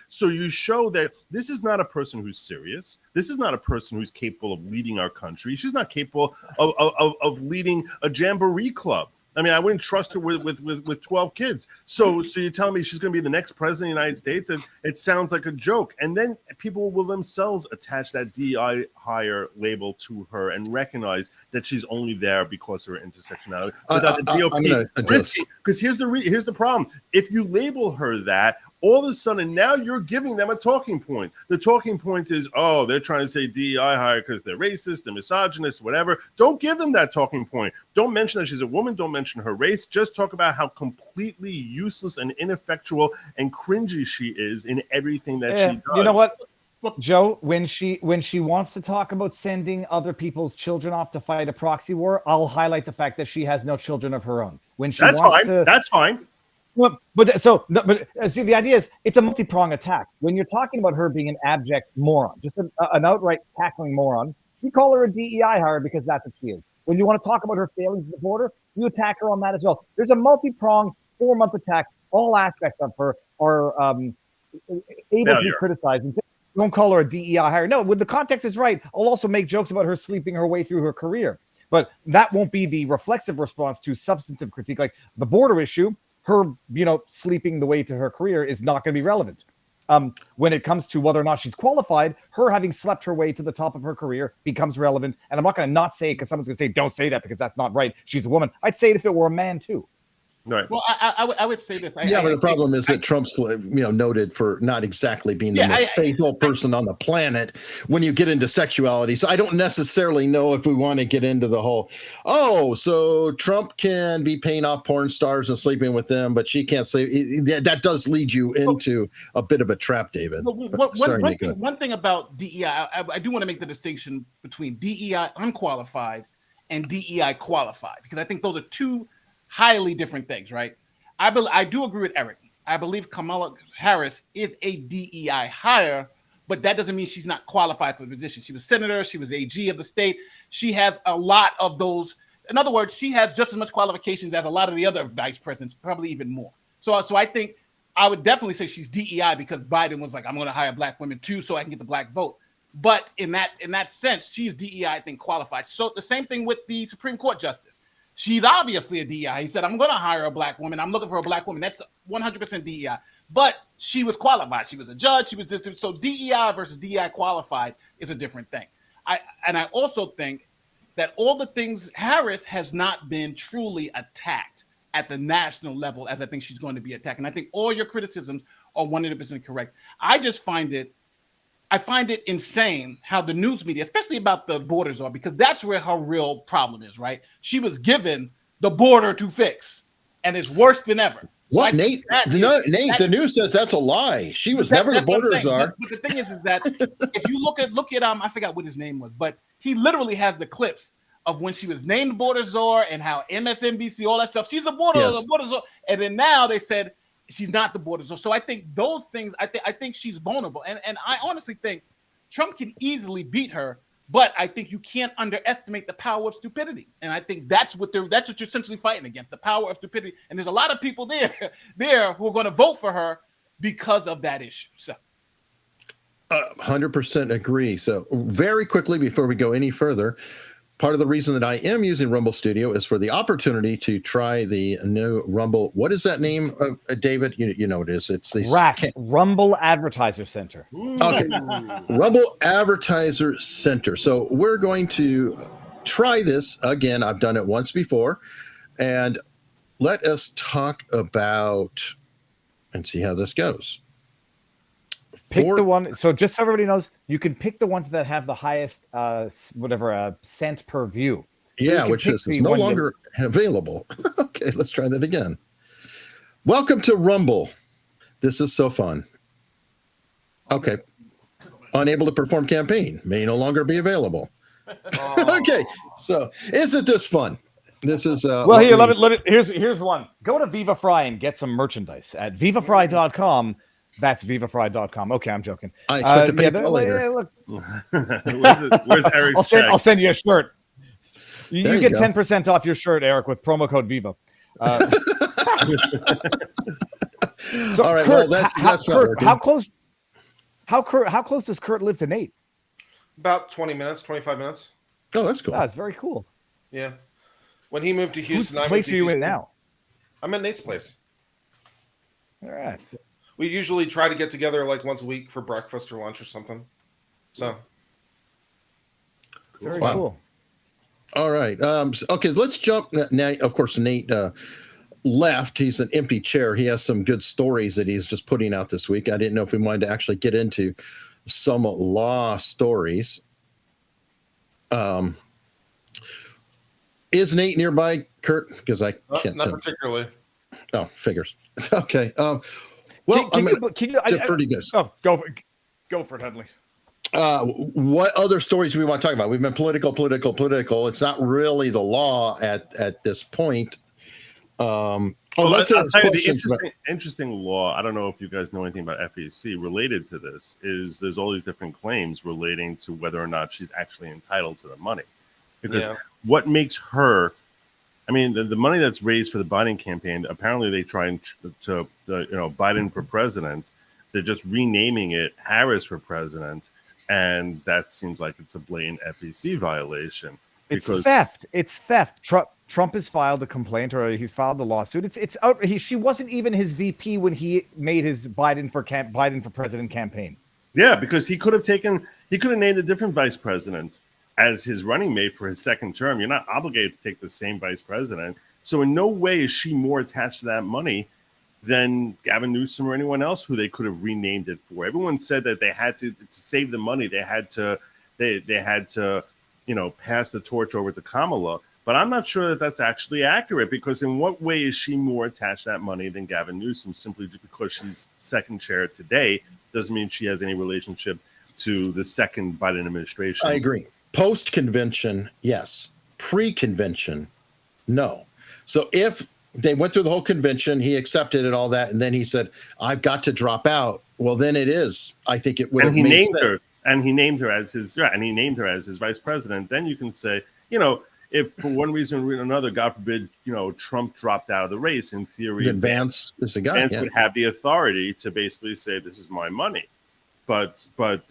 So you show that this is not a person who's serious. This is not a person who's capable of leading our country. She's not capable of leading a jamboree club. I mean, I wouldn't trust her with 12 kids. So you tell me she's going to be the next president of the United States? And it sounds like a joke. And then people will themselves attach that DEI hire label to her and recognize that she's only there because of her intersectionality. Without the GOP, because here's the problem. If you label her that, all of a sudden now you're giving them a talking point. The talking point is, oh, they're trying to say DEI hire because they're racist, they're misogynist, whatever. Don't give them that talking point. Don't mention that she's a woman. Don't mention her race. Just talk about how completely useless and ineffectual and cringy she is in everything that she does. You know what, Joe? When she wants to talk about sending other people's children off to fight a proxy war, I'll highlight the fact that she has no children of her own. When she That's fine. Well, but see, the idea is it's a multi-pronged attack. When you're talking about her being an abject moron, just an outright cackling moron, you call her a DEI hire because that's what she is. When you want to talk about her failings at the border, you attack her on that as well. There's a multi-pronged 4-month attack. All aspects of her are able to be criticized. And say, don't call her a DEI hire. No, when the context is right, I'll also make jokes about her sleeping her way through her career. But that won't be the reflexive response to substantive critique. Like the border issue, her, sleeping the way to her career is not going to be relevant. When it comes to whether or not she's qualified, her having slept her way to the top of her career becomes relevant. And I'm not going to not say it because someone's going to say, don't say that because that's not right. She's a woman. I'd say it if it were a man too. Right. Well, I would say this. But the problem is that Trump's, noted for not exactly being the most faithful person on the planet when you get into sexuality. So I don't necessarily know if we want to get into the whole, so Trump can be paying off porn stars and sleeping with them, but she can't sleep. That does lead you into a bit of a trap, David. One thing about DEI, I do want to make the distinction between DEI unqualified and DEI qualified, because I think those are two highly different things, right? I do agree with Eric. I believe Kamala Harris is a DEI hire, but that doesn't mean she's not qualified for the position. She was senator, she was AG of the state. She has a lot of those. In other words, she has just as much qualifications as a lot of the other vice presidents, probably even more. So I think I would definitely say she's DEI because Biden was like, I'm going to hire black women too so I can get the black vote. But in that sense, she's DEI, I think, qualified. So the same thing with the Supreme Court justice. She's obviously a DEI. He said, I'm going to hire a black woman. I'm looking for a black woman. That's 100% DEI. But she was qualified. She was a judge. She was this. So DEI versus DEI qualified is a different thing. I also think that all the things, Harris has not been truly attacked at the national level as I think she's going to be attacked. And I think all your criticisms are 100% correct. I find it insane how the news media, especially about the borders, are, because that's where her real problem is, right? She was given the border to fix, and it's worse than ever. What, so Nate? Nate, the news says that's a lie. She was never the border czar. But the thing is that if you look at I forgot what his name was, but he literally has the clips of when she was named border czar and how MSNBC, all that stuff. She's a border czar, and then now they said she's not the border czar. So I think those things. I think she's vulnerable, and I honestly think Trump can easily beat her. But I think you can't underestimate the power of stupidity, and I think that's what you're essentially fighting against, the power of stupidity. And there's a lot of people there who are going to vote for her because of that issue. So, 100% agree. So, very quickly before we go any further, part of the reason that I am using Rumble Studio is for the opportunity to try the new Rumble. What is that name, David? You know what it is. It's the Rumble Advertiser Center. Okay, Rumble Advertiser Center. So we're going to try this again. I've done it once before, and let us talk about and see how this goes. Pick the one. So just so everybody knows, you can pick the ones that have the highest, cent per view. So yeah, which is no longer available. Okay, let's try that again. Welcome to Rumble. This is so fun. Okay. Unable to perform campaign. May no longer be available. Okay, so isn't this fun? This is well, here, let it. Here's one. Go to Viva Frei and get some merchandise at vivafrei.com. That's vivafrei.com. Okay, I'm joking. I expect to pay later. Look. Where's Eric's check? I'll send you a shirt. You get 10% off your shirt, Eric, with promo code Viva. So, all right. Kurt, well, that's not working. How close does Kurt live to Nate? About 20 minutes, 25 minutes. Oh, that's cool. That's very cool. Yeah. When he moved to Houston, whose place are you in now? I'm at Nate's place. All right. We usually try to get together like once a week for breakfast or lunch or something. So. Very cool. All right. Okay, let's jump now. Of course, Nate left. He's an empty chair. He has some good stories that he's just putting out this week. I didn't know if we wanted to actually get into some law stories. Is Nate nearby, Kurt? Because I can't. Not particularly. Oh, figures. Okay. Well, can you pretty good. Oh, go for it, Hunley. What other stories do we want to talk about? We've been political. It's not really the law at this point. I'll tell you the interesting law. I don't know if you guys know anything about FEC related to this. Is there's all these different claims relating to whether or not she's actually entitled to the money, because what makes her. I mean, the money that's raised for the Biden campaign, apparently they try to Biden for president. They're just renaming it Harris for president. And that seems like it's a blatant FEC violation. It's theft. It's theft. Trump has filed a complaint, or he's filed a lawsuit. She wasn't even his VP when he made his Biden for president campaign. Yeah, because he could have named a different vice president as his running mate for his second term. You're not obligated to take the same vice president. So in no way is she more attached to that money than Gavin Newsom or anyone else who they could have renamed it for. Everyone said that they had to save the money. They had to pass the torch over to Kamala. But I'm not sure that that's actually accurate, because in what way is she more attached to that money than Gavin Newsom? Simply just because she's second chair today doesn't mean she has any relationship to the second Biden administration. I agree. Post-convention, yes. Pre-convention, no. So if they went through the whole convention, he accepted it, all that, and then he said, I've got to drop out. Well, then it is. I think it would have made sense. And he named her as his vice president. Then you can say, if for one reason or another, God forbid, Trump dropped out of the race, in theory, Vance is the guy. Vance would have the authority to basically say, this is my money. But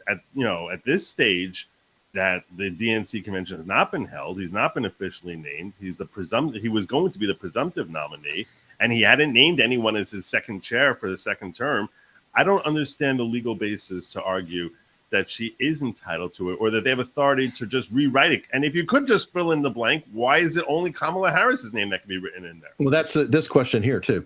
at this stage, that the DNC convention has not been held. He's not been officially named. He's he was going to be the presumptive nominee, and he hadn't named anyone as his second chair for the second term. I don't understand the legal basis to argue that she is entitled to it, or that they have authority to just rewrite it. And if you could just fill in the blank, why is it only Kamala Harris's name that can be written in there? Well, that's this question here too.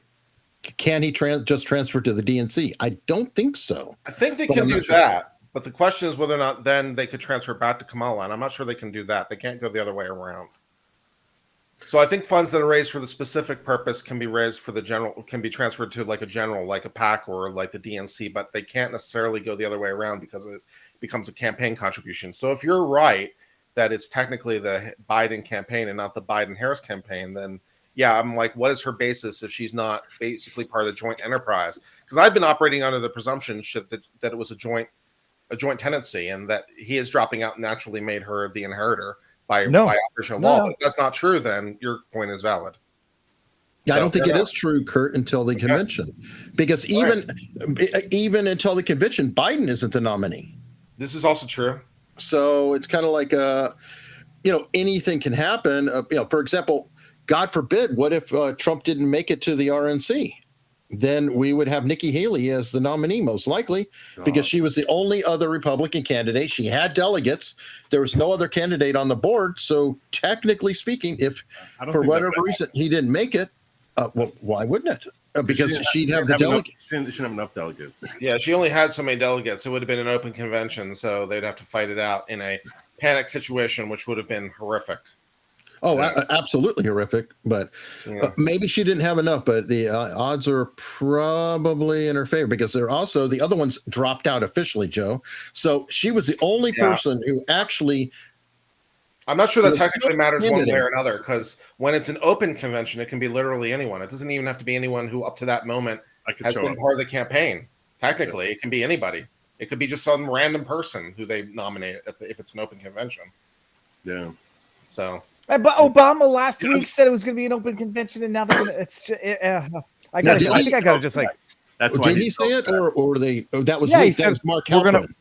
Can he just transfer to the DNC? I don't think so. I think they can do that. But the question is whether or not then they could transfer back to Kamala, and I'm not sure they can do that. They can't go the other way around. So I think funds that are raised for the specific purpose can be raised for the general, can be transferred to like a general, like a PAC or like the DNC, but they can't necessarily go the other way around because it becomes a campaign contribution. So if you're right that it's technically the Biden campaign and not the Biden-Harris campaign, then yeah, I'm like, what is her basis if she's not basically part of the joint enterprise? Because I've been operating under the presumption that it was a joint tenancy, and that he is dropping out naturally made her the inheritor by operational law. But if that's not true, then your point is valid. Yeah, I don't think it is true, Kurt, until the convention, because even until the convention, Biden isn't the nominee. This is also true. So it's kind of like anything can happen. For example, God forbid, what if Trump didn't make it to the RNC? Then we would have Nikki Haley as the nominee, most likely, because she was the only other Republican candidate. She had delegates. There was no other candidate on the board. So technically speaking, if for whatever reason he didn't make it, well, why wouldn't it? Because she'd have the delegates. She didn't have enough delegates. Yeah, she only had so many delegates. It would have been an open convention, so they'd have to fight it out in a panic situation, which would have been horrific. Oh, absolutely horrific. But maybe she didn't have enough. But the odds are probably in her favor, because they're also the other ones dropped out officially, Joe. So she was the only person who actually. I'm not sure that technically matters one way or another, because when it's an open convention, it can be literally anyone. It doesn't even have to be anyone who up to that moment has been part of the campaign. Technically, it can be anybody. It could be just some random person who they nominate if it's an open convention. Yeah. So. But Obama last week said it was going to be an open convention, and now they're going to. It's just, I think I got to just like. That's why did he say it, or they? That was he said, that was Mark Halperin.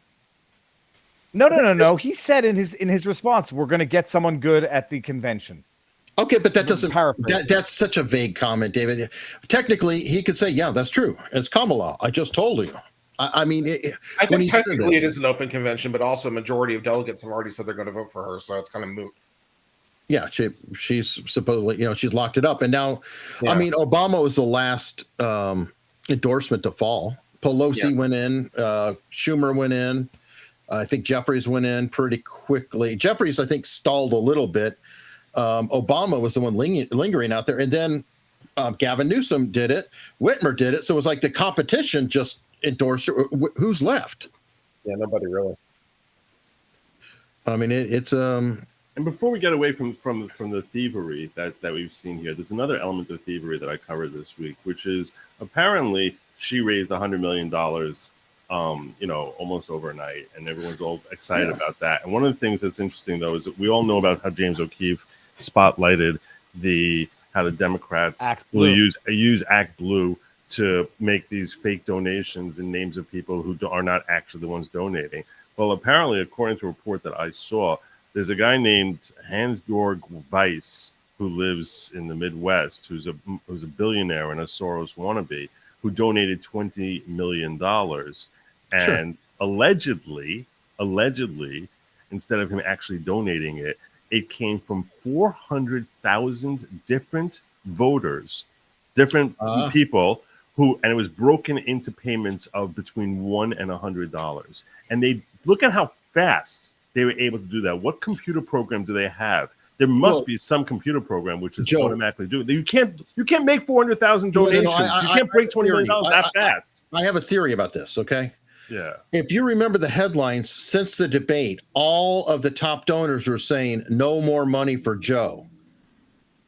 No. He said in his response, we're going to get someone good at the convention. Okay, but that doesn't. That's such a vague comment, David. Technically, he could say, "Yeah, that's true. It's Kamala. I just told you." I mean, I think technically it is an open convention, but also a majority of delegates have already said they're going to vote for her, so it's kind of moot. Yeah, she's supposedly, she's locked it up. And now, I mean, Obama was the last endorsement to fall. Pelosi went in, Schumer went in. I think Jeffries went in pretty quickly. Jeffries, I think, stalled a little bit. Obama was the one lingering out there. And then Gavin Newsom did it. Whitmer did it. So it was like the competition just endorsed her. Who's left? Yeah, nobody really. I mean, it's And before we get away from the thievery that we've seen here, there's another element of thievery that I covered this week, which is apparently she raised $100 million, almost overnight, and everyone's all excited about that. And one of the things that's interesting, though, is that we all know about how James O'Keefe spotlighted how the Democrats will use Act Blue to make these fake donations in names of people who are not actually the ones donating. Well, apparently, according to a report that I saw, there's a guy named Hans-Georg Weiss who lives in the Midwest, who's a billionaire and a Soros wannabe, who donated $20 million. And allegedly, instead of him actually donating it, it came from 400,000 different voters, different people and it was broken into payments of between $1 and $100. And they look at how fast they were able to do that. What computer program do they have? There must be some computer program which is automatically doing. You can't make 400,000 donations. You can't break $20 million that fast. I have a theory about this. Okay. Yeah. If you remember the headlines since the debate, all of the top donors were saying, "No more money for Joe.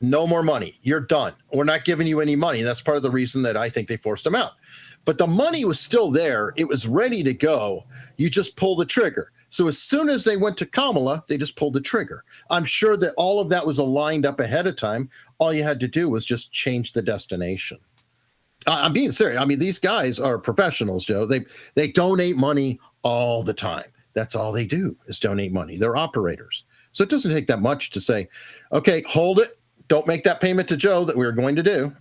No more money. You're done. We're not giving you any money." And that's part of the reason that I think they forced him out. But the money was still there. It was ready to go. You just pull the trigger. So as soon as they went to Kamala, they just pulled the trigger. I'm sure that all of that was aligned up ahead of time. All you had to do was just change the destination. I'm being serious. I mean, these guys are professionals, Joe. They donate money all the time. That's all they do is donate money. They're operators. So it doesn't take that much to say, okay, hold it. Don't make that payment to Joe that we were going to do.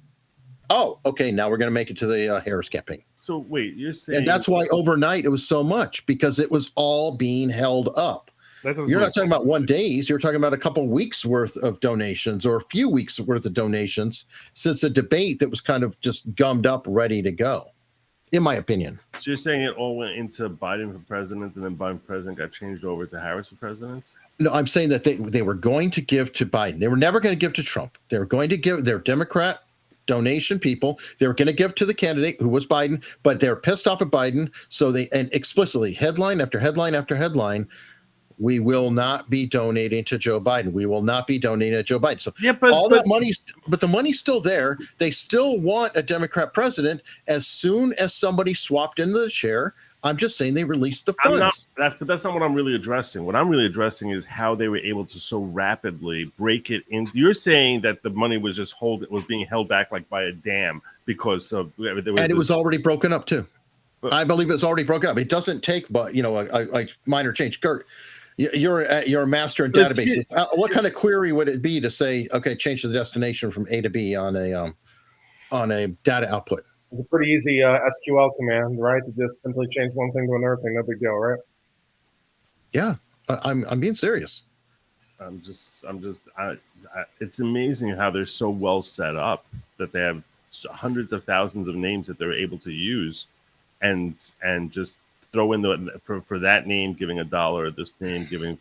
Oh, okay, now we're going to make it to the Harris campaign. So wait, you're saying... And that's why overnight it was so much, because it was all being held up. You're not talking about 1 day. You're talking about a couple weeks worth of donations or a few weeks worth of donations since the debate that was kind of just gummed up, ready to go, in my opinion. So you're saying it all went into Biden for president, and then Biden for president got changed over to Harris for president? No, I'm saying that they were going to give to Biden. They were never going to give to Trump. They were going to give their Democrat donation people. They were going to give to the candidate who was Biden, but they're pissed off at Biden. So and explicitly, headline after headline after headline, we will not be donating to Joe Biden. We will not be donating to Joe Biden. So that money, but the money's still there. They still want a Democrat president. As soon as somebody swapped into the chair, I'm just saying they released the funds. But that's not what I'm really addressing. What I'm really addressing is how they were able to so rapidly break it in. You're saying that the money was just being held back like by a dam because of it was already broken up too. I believe it's already broken up. It doesn't take, but a minor change. Kurt, you're a master in databases. What kind of query would it be to say, okay, change the destination from A to B on a data output? It's a pretty easy SQL command, right? To just simply change one thing to another thing, no big deal, right? Yeah, I'm being serious. It's amazing how they're so well set up that they have hundreds of thousands of names that they're able to use, and just throw in for that name giving $1, this name giving.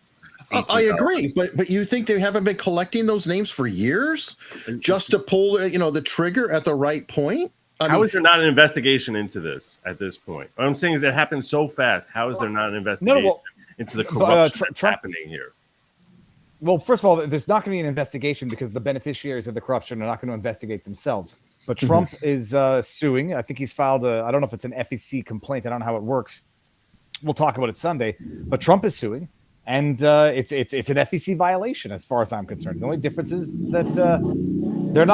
I agree, but you think they haven't been collecting those names for years just to pull the trigger at the right point? How is there not an investigation into this at this point? What I'm saying is it happened so fast. How is there not an investigation into the corruption that's happening here? Well, first of all, there's not going to be an investigation because the beneficiaries of the corruption are not going to investigate themselves. But Trump is suing. I think he's filed I don't know if it's an FEC complaint. I don't know how it works. We'll talk about it Sunday. But Trump is suing, and it's an FEC violation as far as I'm concerned. The only difference is that they're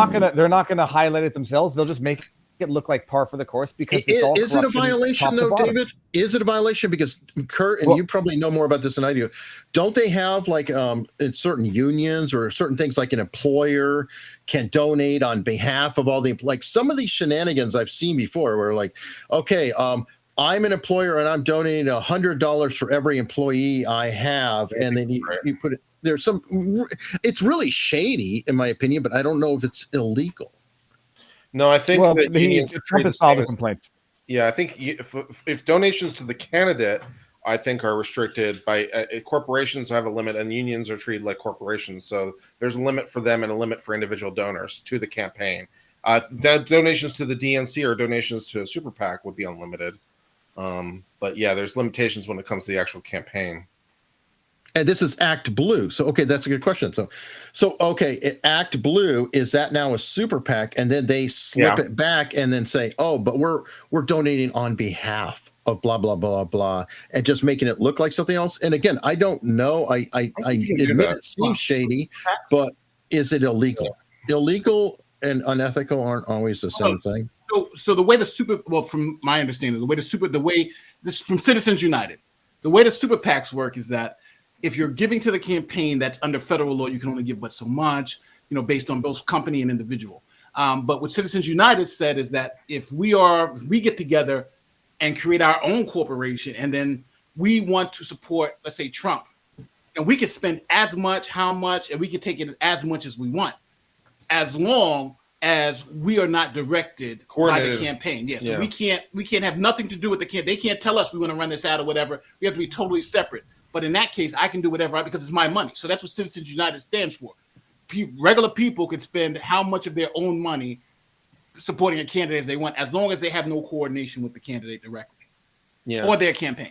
not gonna highlight it themselves. They'll just make it look like par for the course because it's all corruption. Is it a violation though, David? Is it a violation? Because Kurt, and you probably know more about this than I do. Don't they have in certain unions or certain things like an employer can donate on behalf of all the some of these shenanigans I've seen before where okay, I'm an employer and I'm donating $100 for every employee I have, and then you put it there's it's really shady in my opinion, but I don't know if it's illegal. No, I think Trump has filed a complaint. Yeah, I think if donations to the candidate, I think are restricted by corporations have a limit, and unions are treated like corporations. So there's a limit for them and a limit for individual donors to the campaign. Donations to the DNC or donations to a super PAC would be unlimited. But yeah, there's limitations when it comes to the actual campaign. And this is Act Blue. So, okay, that's a good question. So okay, Act Blue, is that now a super PAC? And then they slip it back and then say, oh, but we're donating on behalf of blah, blah, blah, blah, and just making it look like something else. And again, I don't know. I admit it seems shady, but is it illegal? Illegal and unethical aren't always the same thing. So the way from my understanding, from Citizens United, the way the super PACs work is that if you're giving to the campaign that's under federal law, you can only give but so much, based on both company and individual. But what Citizens United said is that if we get together and create our own corporation, and then we want to support, let's say, Trump, and we can spend as much, how much, and we can take it as much as we want, as long as we are not directed by the campaign. Yeah, so we can't have nothing to do with the campaign. They can't tell us we want to run this ad or whatever. We have to be totally separate. But in that case, I can do whatever because it's my money. So that's what Citizens United stands for. Regular people can spend how much of their own money supporting a candidate as they want, as long as they have no coordination with the candidate directly, or their campaign.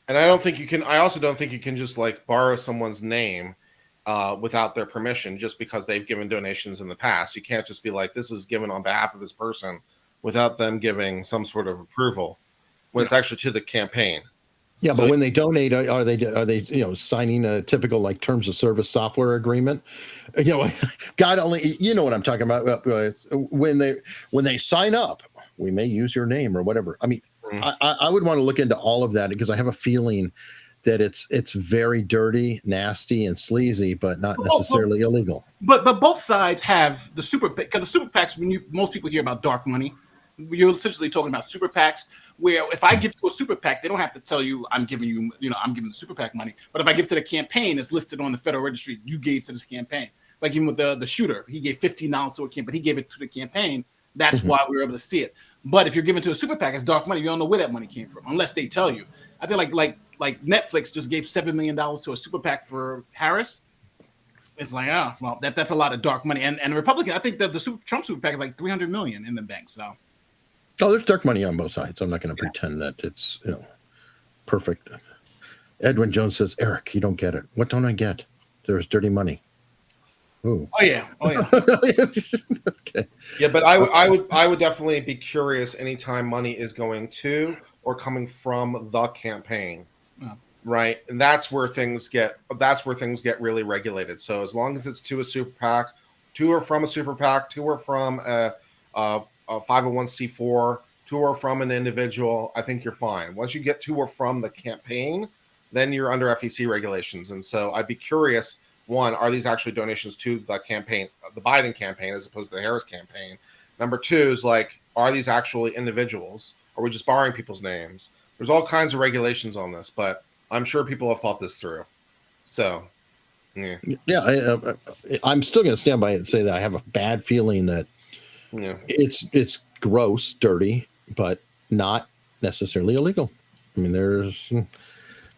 And I also don't think you can just borrow someone's name without their permission just because they've given donations in the past. You can't just be like, this is given on behalf of this person without them giving some sort of approval when it's actually to the campaign. Yeah, but when they donate, are they signing a typical terms of service software agreement? God only what I'm talking about. When they sign up, we may use your name or whatever. I mean, I would want to look into all of that because I have a feeling that it's very dirty, nasty, and sleazy, but not necessarily illegal. But both sides have the super, because the super PACs, most people hear about dark money, you're essentially talking about super PACs, where if I give to a super PAC, they don't have to tell you I'm giving the super PAC money. But if I give to the campaign, it's listed on the federal registry, you gave to this campaign. Like even with the shooter, he gave $15 to a campaign, but he gave it to the campaign. That's why we were able to see it. But if you're giving to a super PAC, it's dark money. You don't know where that money came from unless they tell you. I think like Netflix just gave $7 million to a super PAC for Harris. It's like, oh, well, that's a lot of dark money. And the Republican, I think that the Trump super PAC is like $300 million in the bank. So, there's dark money on both sides. I'm not going to pretend that it's perfect. Edwin Jones says, Eric, you don't get it. What don't I get? There's dirty money. Ooh. Oh yeah. Okay. Yeah, but I would definitely be curious anytime money is going to or coming from the campaign. Right, and that's where things get really regulated. So as long as it's to a super PAC, to or from a super PAC, to or from a 501c4, to or from an individual, I think you're fine. Once you get to or from the campaign, then you're under FEC regulations. And so I'd be curious, one, are these actually donations to the campaign, the Biden campaign, as opposed to the Harris campaign? Number two is like, are these actually individuals? Or are we just borrowing people's names? There's all kinds of regulations on this, but I'm sure people have thought this through. So, I'm still going to stand by it and say that I have a bad feeling that it's gross, dirty, but not necessarily illegal. I mean, there's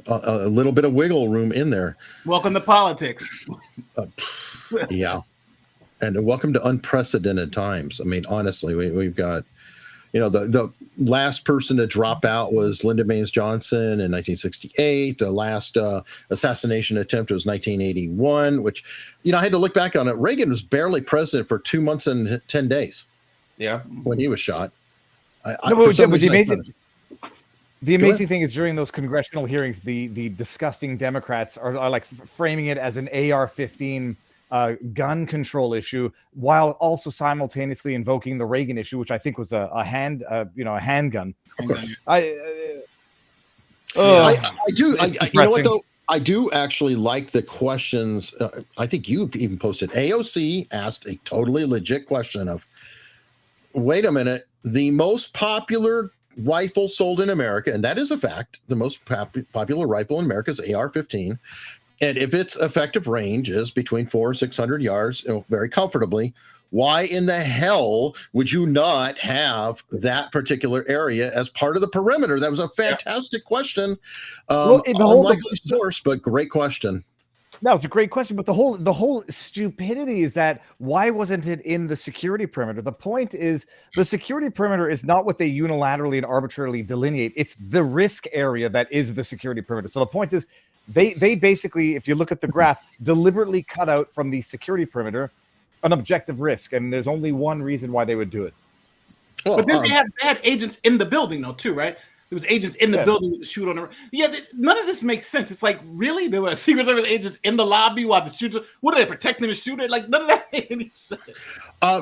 a little bit of wiggle room in there. Welcome to politics. Yeah, and welcome to unprecedented times. I mean, honestly, we've got. The last person to drop out was Lyndon Baines Johnson in 1968. The last assassination attempt was 1981, which, I had to look back on it. Reagan was barely president for 2 months and 10 days. Yeah. When he was shot. The amazing thing is during those congressional hearings, the disgusting Democrats are like framing it as an AR-15 gun control issue, while also simultaneously invoking the Reagan issue, which I think was a handgun. I do. You know what though? I do actually like the questions. I think you even posted. AOC asked a totally legit question of, wait a minute, the most popular rifle sold in America, and that is a fact, the most popular rifle in America is AR-15. And if its effective range is between 400 and 600 yards, very comfortably, why in the hell would you not have that particular area as part of the perimeter? That was a fantastic question. Unlikely source, but great question. That was a great question, but the whole stupidity is that why wasn't it in the security perimeter? The point is the security perimeter is not what they unilaterally and arbitrarily delineate. It's the risk area that is the security perimeter. So the point is they basically, if you look at the graph, deliberately cut out from the security perimeter an objective risk, and there's only one reason why they would do it. Well, but then they had agents in the building though too, right? There was agents in the building with the shoot on the. None of this makes sense. It's like, really, there were Secret Service agents in the lobby while the shooter. What are they protecting the shooter? Like, none of that made any sense.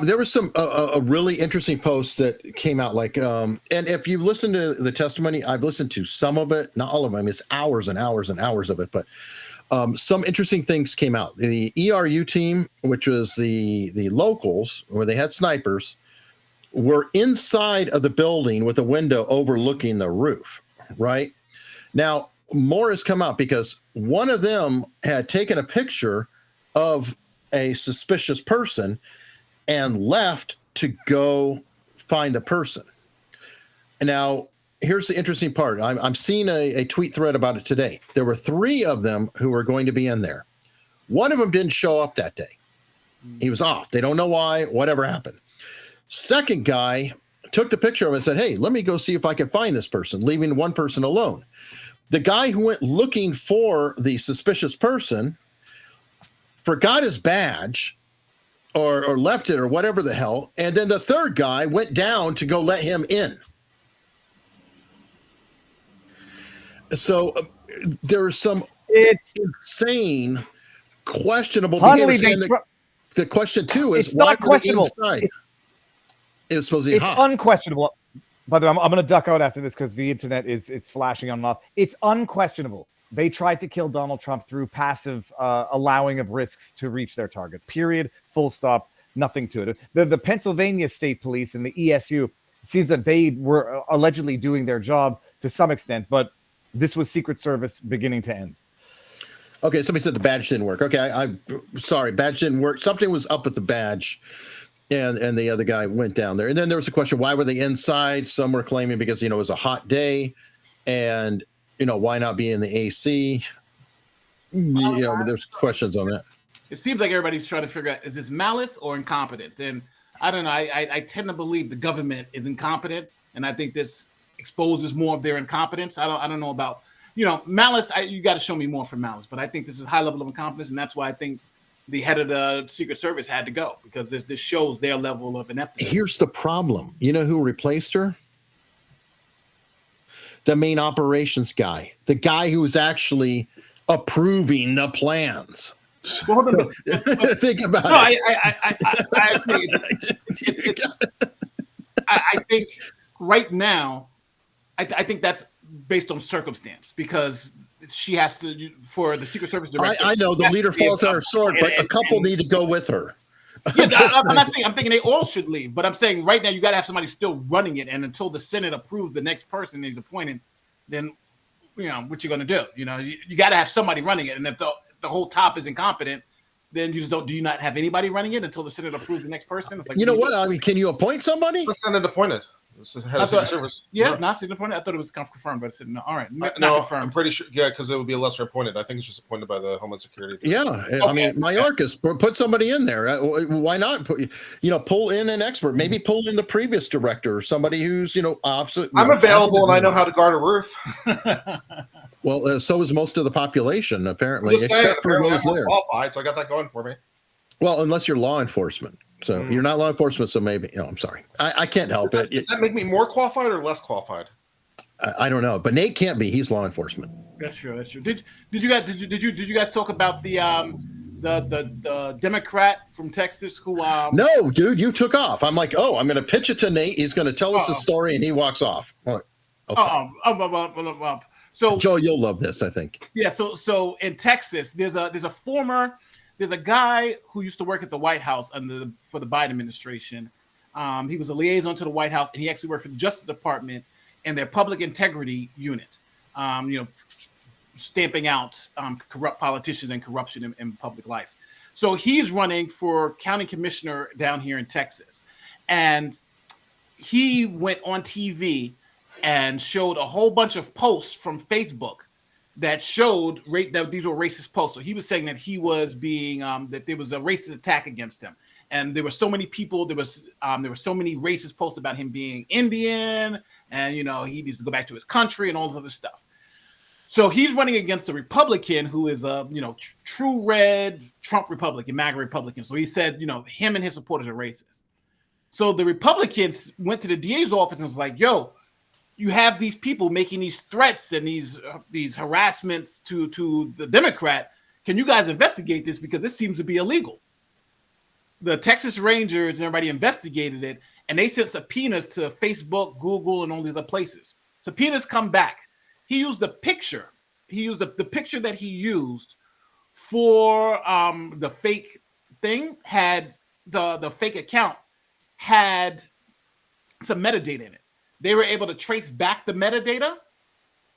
There was some a really interesting post that came out. Like, and if you listen to the testimony, I've listened to some of it, not all of them. It's hours and hours and hours of it, but some interesting things came out. The ERU team, which was the locals, where they had snipers, were inside of the building with a window overlooking the roof, right? Now, more has come out because one of them had taken a picture of a suspicious person and left to go find the person. And now, here's the interesting part. I'm seeing a tweet thread about it today. There were 3 of them who were going to be in there. One of them didn't show up that day. He was off. They don't know why, whatever happened. Second guy took the picture of it and said, hey, let me go see if I can find this person, leaving one person alone. The guy who went looking for the suspicious person forgot his badge or left it or whatever the hell. And then the third guy went down to go let him in. So there's some insane, questionable behavior. The question, too, is why not questionable. It was supposed to be It's unquestionable. By the way, I'm going to duck out after this because the internet is flashing on and off. It's unquestionable They tried to kill Donald Trump through passive allowing of risks to reach their target. Period. Full stop. Nothing to it. The Pennsylvania State Police and the ESU, it seems that they were allegedly doing their job to some extent, but this was Secret Service beginning to end. Okay, somebody said the badge didn't work. Okay, I'm sorry, badge didn't work. Something was up with the badge, and the other guy went down there. And then there was a question, why were they inside? Some were claiming because, it was a hot day, and, why not be in the AC? There's questions on that. It seems like everybody's trying to figure out, is this malice or incompetence? And I don't know. I tend to believe the government is incompetent, and I think this exposes more of their incompetence. I don't know about, malice. You got to show me more for malice, but I think this is a high level of incompetence, and that's why I think the head of the Secret Service had to go, because this shows their level of ineptitude. Here's the problem. You know who replaced her? The main operations guy, the guy who was actually approving the plans. Well, think about it. I think right now, I think that's based on circumstance, because she has to, for the Secret Service director. I know the leader falls on her sword, but a couple need to go with her. Yeah, I'm not saying, I'm thinking they all should leave, but I'm saying right now you got to have somebody still running it, and until the Senate approves the next person he's appointed, then what you going to do? You got to have somebody running it, and if the whole top is incompetent, then you just don't. Do you not have anybody running it until the Senate approves the next person? It's like, what? I mean, can you appoint somebody? The Senate appointed. This is head of Secret Service. Yeah, not Senate appointed. I thought it was confirmed, but I said no. All right, no, confirmed. I'm pretty sure. Yeah, because it would be a lesser appointed. I think it's just appointed by the Homeland Security. Yeah, okay. I mean, Mayorkas, put somebody in there. Why not? Pull in an expert. Maybe pull in the previous director or somebody who's opposite. I'm available and I know how to guard a roof. Well, so is most of the population, apparently, except for those there. Qualified, so I got that going for me. Well, unless you're law enforcement. So you're not law enforcement, so maybe. I'm sorry. I can't help it. Does that make me more qualified or less qualified? I don't know, but Nate can't be. He's law enforcement. That's true. Did you guys talk about the Democrat from Texas who? No, dude, you took off. I'm like, I'm going to pitch it to Nate. He's going to tell us a story, and he walks off. Okay. So Joe, you'll love this, I think. Yeah. So in Texas, there's a guy who used to work at the White House for the Biden administration. He was a liaison to the White House, and he actually worked for the Justice Department and their public integrity unit. Stamping out corrupt politicians and corruption in public life. So he's running for county commissioner down here in Texas, and he went on TV and showed a whole bunch of posts from Facebook that showed that these were racist posts. So he was saying that he was being that there was a racist attack against him, and there were so many people. There were so many racist posts about him being Indian, and he needs to go back to his country and all this other stuff. So he's running against a Republican who is a true red Trump Republican, MAGA Republican. So he said him and his supporters are racist. So the Republicans went to the DA's office and was like, "Yo, you have these people making these threats and these harassments to the Democrat. Can you guys investigate this, because this seems to be illegal?" The Texas Rangers and everybody investigated it, and they sent subpoenas to Facebook, Google, and all these other places. Subpoenas come back. He used the picture. He used the picture that he used for the fake thing had the fake account had some metadata in it. They were able to trace back the metadata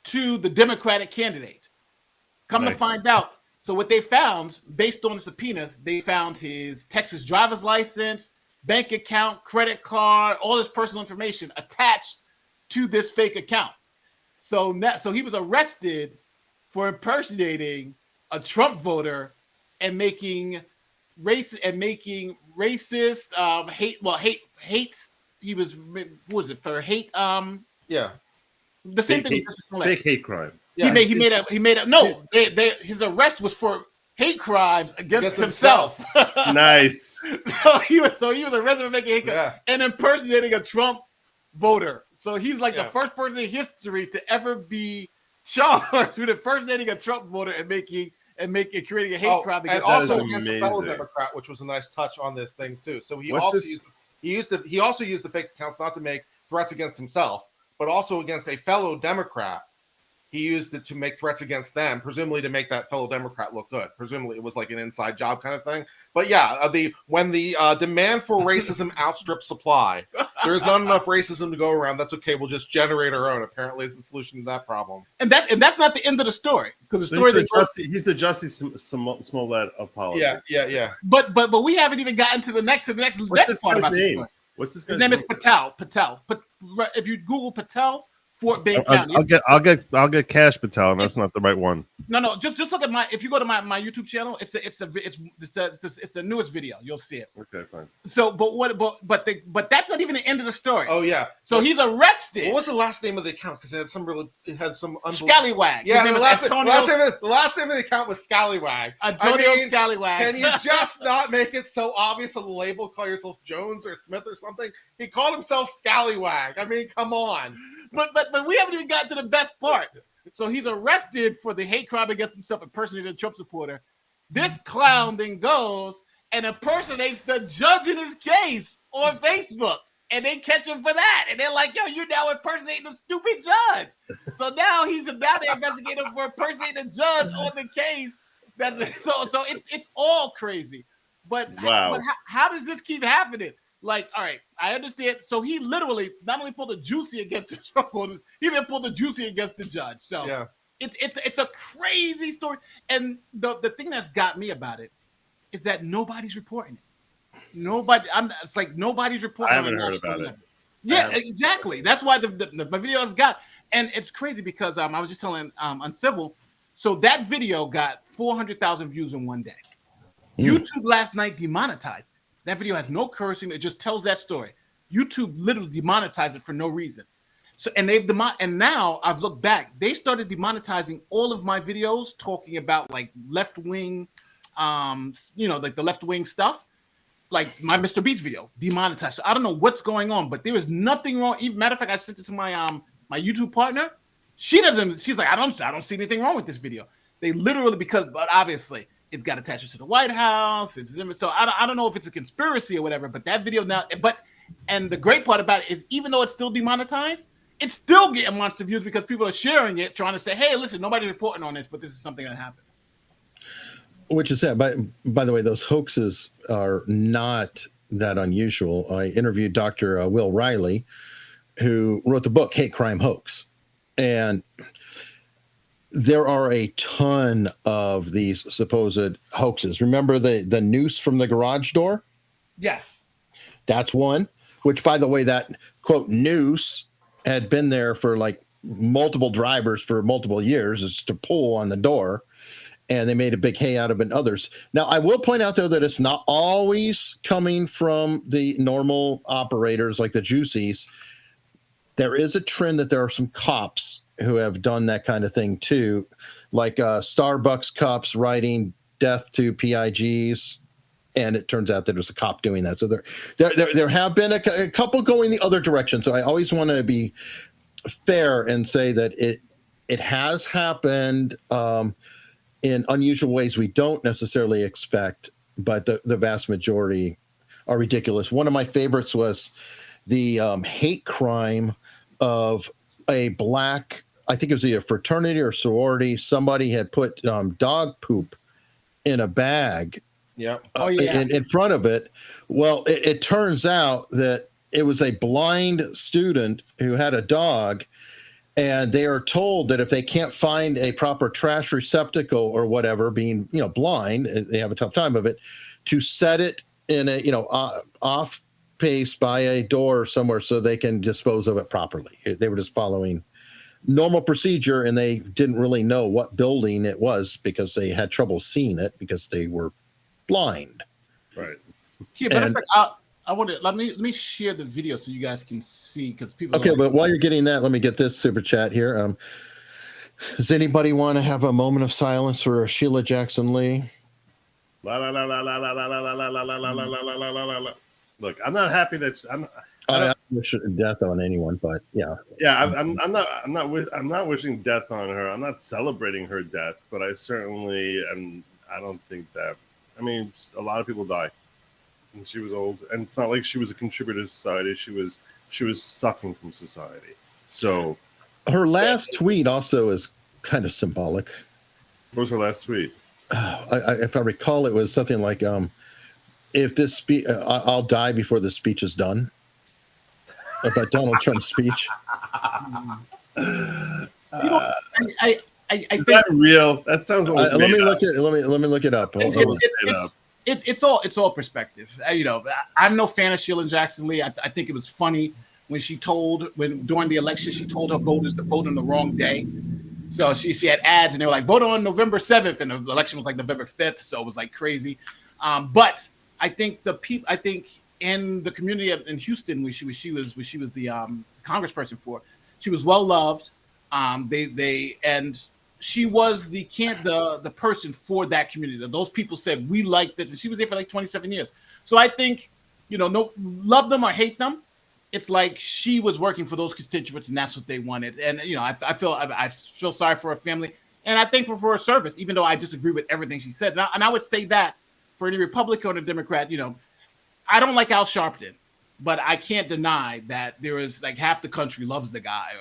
to the Democratic candidate. Come to find out. So what they found, based on the subpoenas, they found his Texas driver's license, bank account, credit card, all his personal information attached to this fake account. So he was arrested for impersonating a Trump voter and making racist hate. He was, what was it for hate? Yeah, the same thing. Fake hate crime. Yeah. He made a no. His arrest was for hate crimes against himself. Nice. so he was arrested for making hate crimes and impersonating a Trump voter. So he's like the first person in history to ever be charged with impersonating a Trump voter and creating a hate crime against and also against a fellow Democrat, which was a nice touch on this things too. So he also used the fake accounts not to make threats against himself, but also against a fellow Democrat he used it to make threats against them, presumably to make that fellow Democrat look good. Presumably it was like an inside job kind of thing. But yeah, when the demand for racism outstrips supply, there is not enough racism to go around. That's okay. We'll just generate our own. Apparently, is the solution to that problem. And that's not the end of the story, because the story he's the Jussie Smollett of politics. Yeah. But we haven't even gotten to the next part about this story. What's this guy's name? His name is Patel. If you Google Patel, Fort Bend County. I'll get Cash Patel, and that's not the right one. No. Just look at if you go to my YouTube channel, it's the newest video. You'll see it. Okay, fine. So, but that's not even the end of the story. Oh yeah. So he's arrested. What was the last name of the account? Because it had some Scallywag. Yeah, the last name of the account was Scallywag. Antonio Scallywag. Can you just not make it so obvious on the label? Call yourself Jones or Smith or something. He called himself Scallywag. I mean, come on. But we haven't even gotten to the best part. So he's arrested for the hate crime against himself, impersonating a Trump supporter. This clown then goes and impersonates the judge in his case on Facebook. And they catch him for that. And they're like, yo, you're now impersonating the stupid judge. So now they're investigating him for impersonating the judge on the case. So it's all crazy. But, wow. But how does this keep happening? Like, all right, I understand. So he literally not only pulled a juicy against the Trump voters, he then pulled a juicy against the judge. So yeah. It's a crazy story. And the thing that's got me about it is that nobody's reporting it. It's like nobody's reporting. I haven't heard about it. Yeah, exactly. That's why my video has got, and it's crazy because I was just telling Uncivil. So that video got 400,000 views in one day. YouTube last night demonetized it. That video has no cursing. It just tells that story. YouTube literally demonetized it for no reason. So and now I've looked back. They started demonetizing all of my videos talking about like left wing, like the left wing stuff. Like my Mr. Beast video demonetized. So I don't know what's going on, but there is nothing wrong. Even matter of fact, I sent it to my my YouTube partner. She's like, I don't see anything wrong with this video. They literally but obviously. It's got attachments to the White House. So I don't know if it's a conspiracy or whatever, but that video now, and the great part about it is even though it's still demonetized, it's still getting monster views because people are sharing it, trying to say, hey, listen, nobody's reporting on this, but this is something that happened. Which is sad. By the way, those hoaxes are not that unusual. I interviewed Dr. Will Riley, who wrote the book, Hate Crime Hoax. And there are a ton of these supposed hoaxes. Remember the noose from the garage door? Yes. That's one, which, by the way, that, quote, noose had been there for like multiple drivers for multiple years. It's to pull on the door, and they made a big hay out of it and others. Now, I will point out, though, that it's not always coming from the normal operators like the Juicies. There is a trend that there are some cops who have done that kind of thing too, like Starbucks cops writing death to PIGs, and it turns out that it was a cop doing that. So there have been a couple going the other direction. So I always want to be fair and say that it has happened in unusual ways we don't necessarily expect, but the vast majority are ridiculous. One of my favorites was the hate crime of a black, I think it was either fraternity or sorority. Somebody had put dog poop in a bag in front of it. Well, it turns out that it was a blind student who had a dog, and they are told that if they can't find a proper trash receptacle or whatever, being blind, they have a tough time of it, to set it in a off pace by a door somewhere so they can dispose of it properly. They were just following normal procedure, and they didn't really know what building it was because they had trouble seeing it because they were blind. Right. Yeah, but I want to let me share the video so you guys can see, because people. Okay, but while you're getting that, let me get this super chat here. Does anybody want to have a moment of silence for Sheila Jackson Lee? Look, I'm not happy that I don't wish death on anyone, but yeah. Yeah, I'm not wishing death on her. I'm not celebrating her death, but I certainly am. I don't think that. I mean, a lot of people die, and she was old, and it's not like she was a contributor to society. She was sucking from society. So her last tweet also is kind of symbolic. What was her last tweet? If I recall, it was something like, "If this speech, I'll die before the speech is done." About Donald Trump's speech. I think that real? That sounds. Let me look it up. It's all perspective. I'm no fan of Sheila Jackson Lee. I think it was funny when during the election she told her voters to vote on the wrong day. So she had ads and they were like, vote on November 7th, and the election was like November 5th, so it was like crazy. But I think in the community in Houston, when she was the congressperson for, she was well loved. And she was the person for that community. Those people said, we like this, and she was there for like 27 years. So I think, no, love them or hate them, it's like she was working for those constituents, and that's what they wanted. And I feel sorry for her family, and I thank her for her service, even though I disagree with everything she said. And I would say that for any Republican or Democrat, I don't like Al Sharpton, but I can't deny that there is like half the country loves the guy,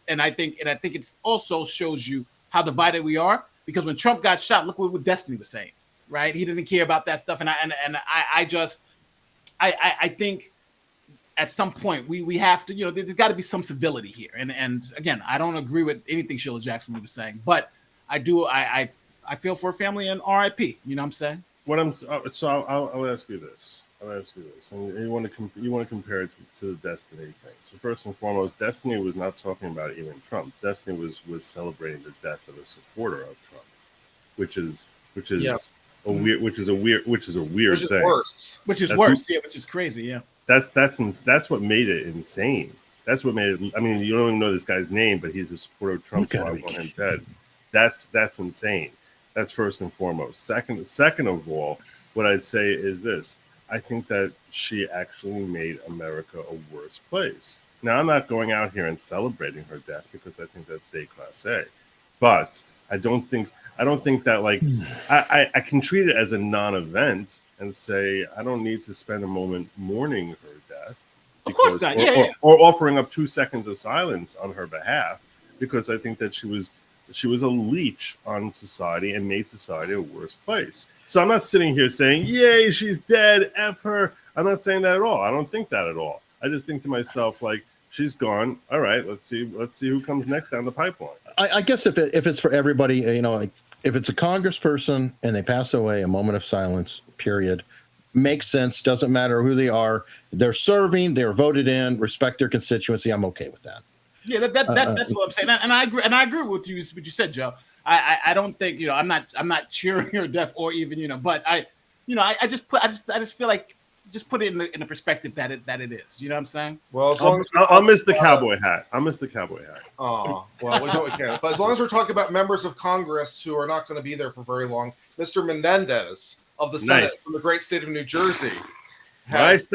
and I think it's also shows you how divided we are, because when Trump got shot, look what Destiny was saying, right? He didn't care about that stuff, and I think at some point we have to, there's got to be some civility here, and again, I don't agree with anything Sheila Jackson Lee was saying, but I do I feel for her family, and RIP. You know what I'm saying? I'll ask you this. And you want to compare it to the Destiny thing. So first and foremost, Destiny was not talking about even Trump. Destiny was celebrating the death of a supporter of Trump, which is a weird thing. Worse. Which is crazy. Yeah. That's what made it insane. That's what made it. I mean, you don't even know this guy's name, but he's a supporter of Trump. So I want him dead. That's insane. That's first and foremost. Second of all, what I'd say is this. I think that she actually made America a worse place. Now, I'm not going out here and celebrating her death, because I think that's déclassé. But I don't think that, like, I can treat it as a non-event and say I don't need to spend a moment mourning her death. Of course not. Or offering up 2 seconds of silence on her behalf, because I think that she was a leech on society and made society a worse place. So I'm not sitting here saying, yay, she's dead, F her. I'm not saying that at all. I don't think that at all. I just think to myself, like, she's gone. All right, let's see who comes next down the pipeline. I guess if it's for everybody, like, if it's a congressperson and they pass away, a moment of silence, period, makes sense. Doesn't matter who they are. They're serving, they're voted in, respect their constituency. I'm okay with that. Yeah, that's what I'm saying, and I agree. And I agree with you what you said, Joe. I don't think I'm not cheering her death, or even but I just feel like just put it in the perspective that it is. You know what I'm saying? Well, I'll miss the cowboy hat. Oh, well, we know we can't. But as long as we're talking about members of Congress who are not going to be there for very long, Mr. Menendez of the Senate from the great state of New Jersey, has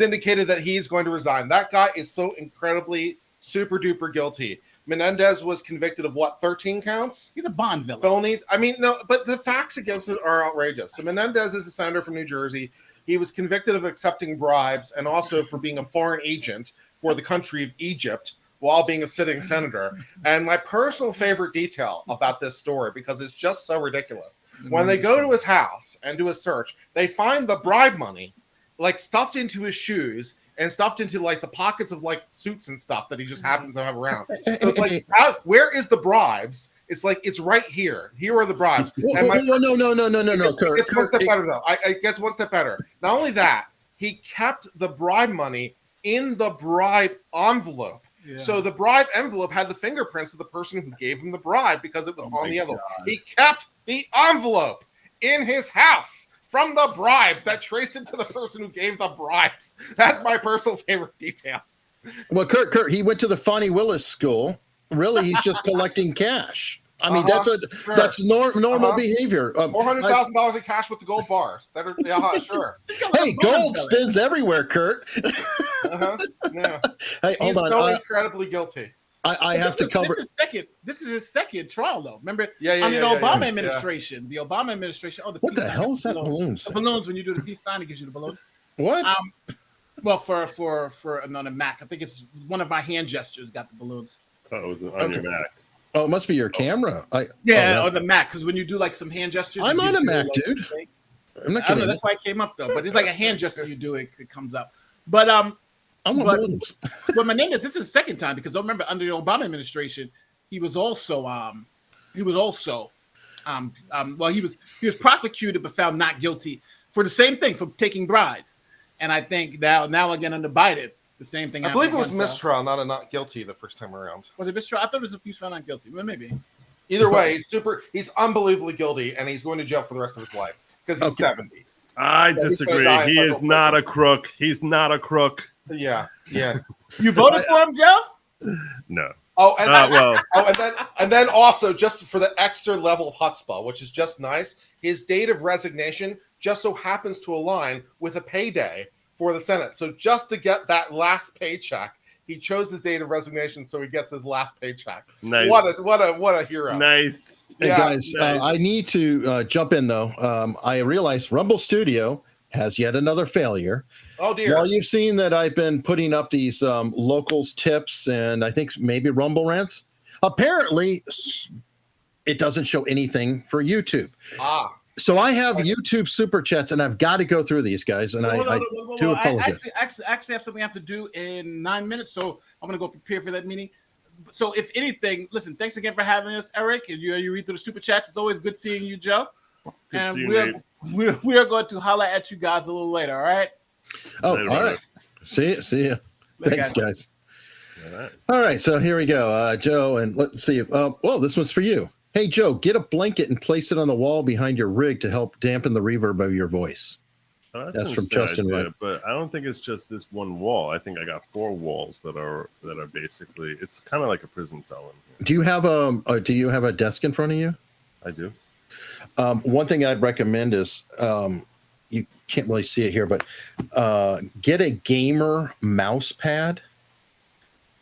indicated that he's going to resign. That guy is so incredibly super duper guilty. Menendez was convicted of 13 counts? He's a Bond villain. Felonies. I mean, no, but the facts against it are outrageous. So Menendez is a senator from New Jersey. He was convicted of accepting bribes and also for being a foreign agent for the country of Egypt while being a sitting senator. And my personal favorite detail about this story, because it's just so ridiculous, when they go to his house and do a search, they find the bribe money like stuffed into his shoes and stuffed into like the pockets of like suits and stuff that he just happens to have around. So it's like, where is the bribes? It's like, it's right here. Here are the bribes. No. It gets one step better though. It gets one step better. Not only that, he kept the bribe money in the bribe envelope. Yeah. So the bribe envelope had the fingerprints of the person who gave him the bribe because it was on the envelope. God. He kept the envelope in his house from the bribes that traced him to the person who gave the bribes. That's my personal favorite detail. Well, Kurt, he went to the Fonnie Willis School. Really, he's just collecting cash. I mean, that's normal behavior. $400,000 in cash with the gold bars. Sure. Hey, gold spins everywhere, Kurt. Yeah. Hey, he's so incredibly guilty. I have to cover. This is his second trial, though. Remember, the Obama administration. The Obama administration. Oh, what the hell is that balloon? The balloons. When you do the peace sign, it gives you the balloons. What? Well, for on a Mac, I think it's one of my hand gestures got the balloons. Oh, it was on your Mac. Oh, it must be your camera. Or the Mac, because when you do like some hand gestures, I'm on a Mac, dude. I'm not I don't know. kidding. That's why it came up though. But it's like a hand gesture you do, it comes up. But but my name is. This is the second time because I remember under the Obama administration, he was prosecuted but found not guilty for the same thing, for taking bribes. And I think now again under Biden, the same thing. I believe it was mistrial, not a not guilty the first time around. Was it mistrial? I thought it was a few found not guilty. Well, maybe. Either way, he's unbelievably guilty, and he's going to jail for the rest of his life because he's 70. I disagree. He is not a crook. He's not a crook. Yeah. You voted for him, Joe? No. Oh, and then also just for the extra level of chutzpah, which is just nice, his date of resignation just so happens to align with a payday for the Senate. So just to get that last paycheck, he chose his date of resignation so he gets his last paycheck. Nice. What a hero. Nice. Hey guys, I need to jump in though. I realized Rumble Studio has yet another failure. Oh dear. Well, you've seen that I've been putting up these locals tips and I think maybe Rumble rants. Apparently, it doesn't show anything for YouTube. So I have YouTube super chats, and I've got to go through these guys, and I do apologize. I actually have something I have to do in 9 minutes, so I'm going to go prepare for that meeting. So if anything, listen, thanks again for having us, Eric. You read through the super chats. It's always good seeing you, Joe. And we are going to holler at you guys a little later, all right? Oh, later, all right. See you. Thanks, guys. All right, so here we go. Joe, and let's see. This one's for you. Hey, Joe, get a blanket and place it on the wall behind your rig to help dampen the reverb of your voice. That's from Justin Wright. But I don't think it's just this one wall. I think I got 4 walls that are basically, it's kind of like a prison cell in here. Do you have a desk in front of you? I do. One thing I'd recommend is you can't really see it here, but get a gamer mouse pad.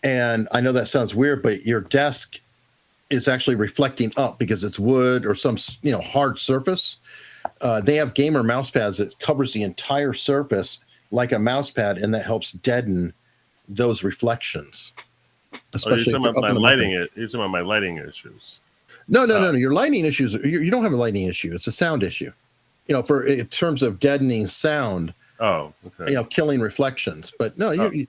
And I know that sounds weird, but your desk is actually reflecting up because it's wood or some hard surface. They have gamer mouse pads that covers the entire surface like a mouse pad, and that helps deaden those reflections. Especially you're talking about my lighting. You're talking about my lighting issues. No. Your lighting issues. You don't have a lighting issue. It's a sound issue. In terms of deadening sound. Oh, okay. Killing reflections. But no, you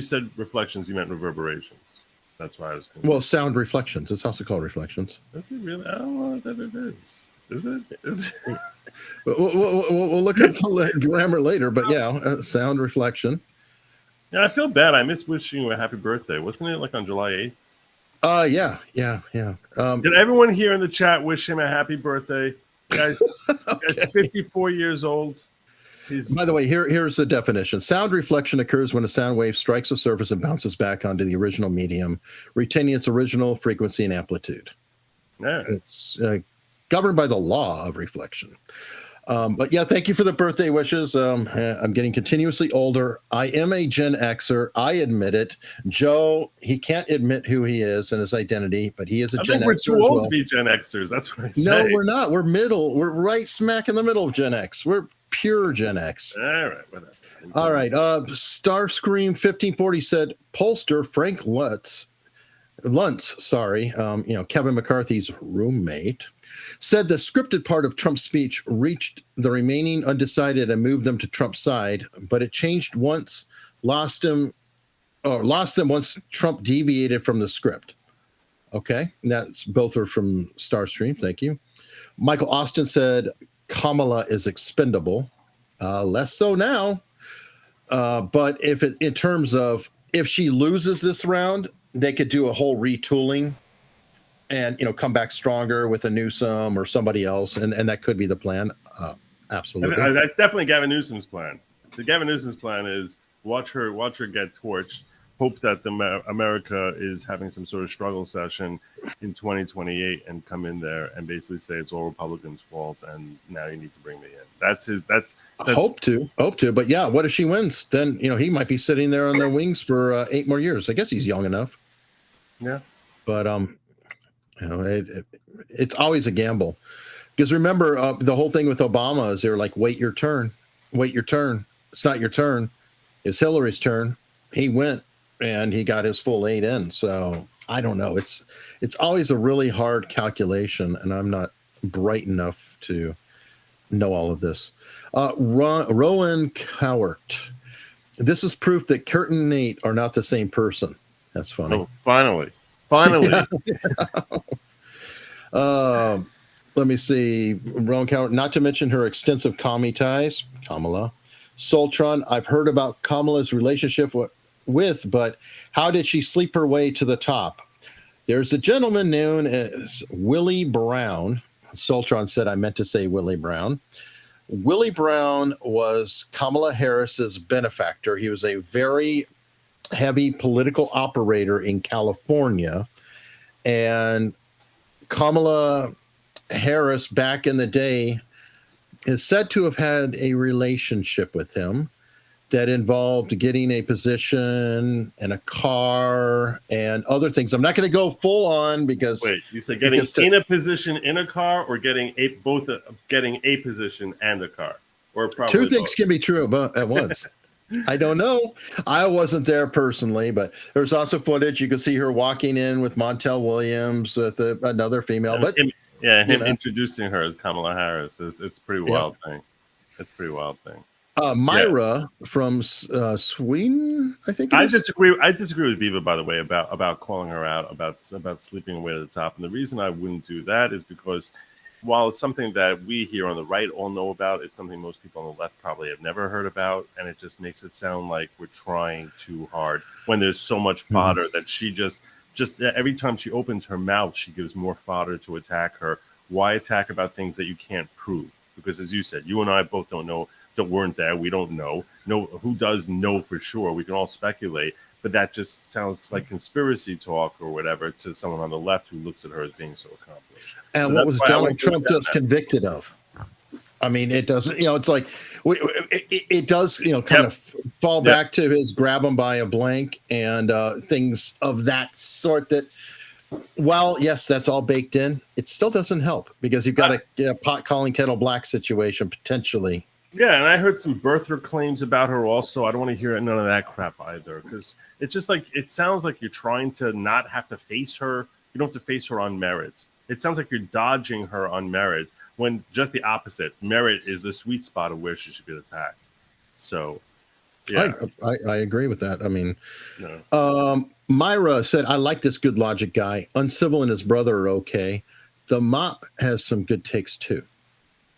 said reflections, you meant reverberations. That's why I was confused. Well, sound reflections. It's also called reflections. Is it really? I don't know that it is. Is it? We'll look up the grammar later, but sound reflection. Yeah, I feel bad. I miss wishing you a happy birthday. Wasn't it like on July 8th? Yeah. Did everyone here in the chat wish him a happy birthday? Guys, guy's 54 years old. By the way, here's the definition. Sound reflection occurs when a sound wave strikes a surface and bounces back onto the original medium, retaining its original frequency and amplitude. Yeah. It's governed by the law of reflection. But thank you for the birthday wishes. I'm getting continuously older. I am a Gen Xer. I admit it. Joe, he can't admit who he is and his identity, but he is a Gen Xer. We're too old to be Gen Xers. That's what I say. No, we're not. We're middle. We're right smack in the middle of Gen X. We're pure Gen X. All right, whatever. All right. Starscream 1540 said pollster Frank Luntz, Kevin McCarthy's roommate, said the scripted part of Trump's speech reached the remaining undecided and moved them to Trump's side, but it changed lost them once Trump deviated from the script. Okay, both are from Starstream. Thank you. Michael Austin said Kamala is expendable. Less so now. But in terms of if she loses this round, they could do a whole retooling and come back stronger with a Newsom or somebody else, and that could be the plan. Absolutely, that's definitely Gavin Newsom's plan. The Gavin Newsom's plan is watch her get torched. Hope that America is having some sort of struggle session in 2028 and come in there and basically say it's all Republicans' fault and now you need to bring me in. That's hope to. But what if she wins? Then he might be sitting there on the wings for 8 more years. I guess he's young enough. Yeah, but it's always a gamble because remember the whole thing with Obama is they're like, wait your turn. It's not your turn. It's Hillary's turn. He went and he got his full 8 in. So I don't know. It's always a really hard calculation, and I'm not bright enough to know all of this. Rowan Cowart. This is proof that Kurt and Nate are not the same person. That's funny. Oh, finally. Let me see. Rowan Cowart, not to mention her extensive commie ties. Kamala. Soltron, I've heard about Kamala's relationship with, but how did she sleep her way to the top? There's a gentleman known as Willie Brown. Soltron said I meant to say Willie Brown. Willie Brown was Kamala Harris's benefactor. He was a very heavy political operator in California. And Kamala Harris, back in the day, is said to have had a relationship with him that involved getting a position and a car and other things. I'm not going to go full on because... Wait, you said getting in a position in a car, or getting a position and a car? Or probably two things can be true at once. I don't know. I wasn't there personally, but there's also footage. You can see her walking in with Montel Williams with another female. But him introducing her as Kamala Harris. It's a pretty wild thing. It's a pretty wild thing. Myra from Sweden, I think. I disagree with Viva, by the way, about calling her out about sleeping away to the top. And the reason I wouldn't do that is because while it's something that we here on the right all know about, it's something most people on the left probably have never heard about, and it just makes it sound like we're trying too hard when there's so much fodder that she just every time she opens her mouth, she gives more fodder to attack her. Why attack about things that you can't prove? Because as you said, you and I both don't know. That weren't there. We don't know. No, who does know for sure? We can all speculate, but that just sounds like conspiracy talk or whatever to someone on the left who looks at her as being so accomplished. And so what was Donald Trump just convicted of? I mean, it doesn't. It's like it does. Kind of fall back to his grab him by a blank and things of that sort. That, well, yes, that's all baked in. It still doesn't help because you've got a pot calling kettle black situation potentially. Yeah, and I heard some birther claims about her also. I don't want to hear none of that crap either, because it's just like, it sounds like you're trying to not have to face her. You don't have to face her on merit. It sounds like you're dodging her on merit, when just the opposite. Merit is the sweet spot of where she should be attacked. So, yeah. I agree with that. I mean, Myra said, I like this good logic guy. Uncivil and his brother are okay. The Mop has some good takes too.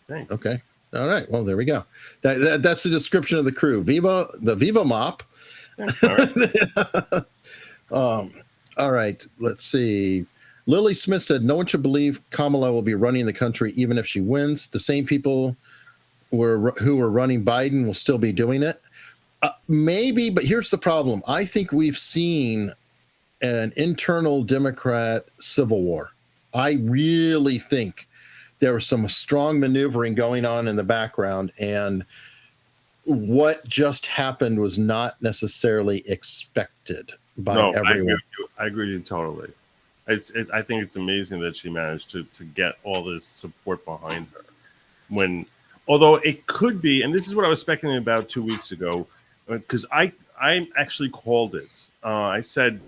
Thanks. Okay. All right. Well, there we go. That's the description of the crew. The Viva Mop. All right. Let's see. Lily Smith said, no one should believe Kamala will be running the country even if she wins. The same people who were running Biden will still be doing it. Maybe, but here's the problem. I think we've seen an internal Democrat civil war. I really think there was some strong maneuvering going on in the background, and what just happened was not necessarily expected by everyone. I agree with you totally. I think it's amazing that she managed to get all this support behind her. Although it could be, and this is what I was speculating about 2 weeks ago, because I actually called it. I said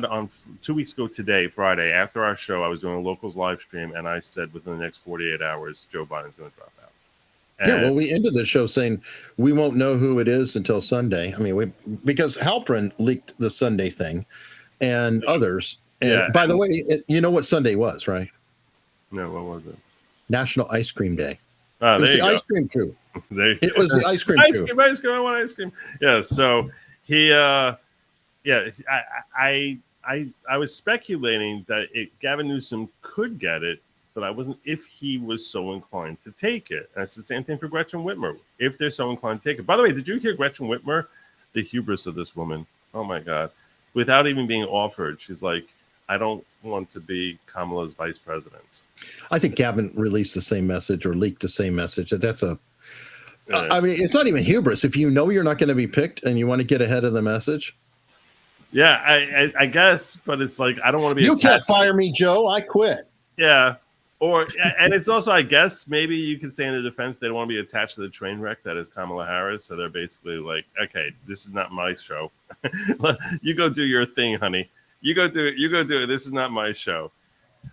on 2 weeks ago today, Friday, after our show, I was doing a locals live stream, and I said within the next 48 hours, Joe Biden's going to drop out. And we ended the show saying we won't know who it is until Sunday. I mean, because Halpern leaked the Sunday thing, and others. And by the way, you know what Sunday was, right? No, what was it? National Ice Cream Day. Oh, it was the ice cream crew. It was the ice cream crew. Ice cream. I want ice cream. Yeah. So he, I was speculating that Gavin Newsom could get it, but I wasn't if he was so inclined to take it. And it's the same thing for Gretchen Whitmer. If they're so inclined to take it. By the way, did you hear Gretchen Whitmer? The hubris of this woman. Oh my God. Without even being offered, she's like, I don't want to be Kamala's vice president. I think Gavin released the same message or leaked the same message. That's I mean, it's not even hubris. If you know you're not going to be picked and you want to get ahead of the message. Yeah, I guess, but it's like, I don't want to be. You can't fire me, Joe. I quit. Yeah. And it's also, I guess, maybe you could say in the defense they don't want to be attached to the train wreck that is Kamala Harris. So they're basically like, okay, this is not my show. You go do your thing, honey. You go do it. This is not my show.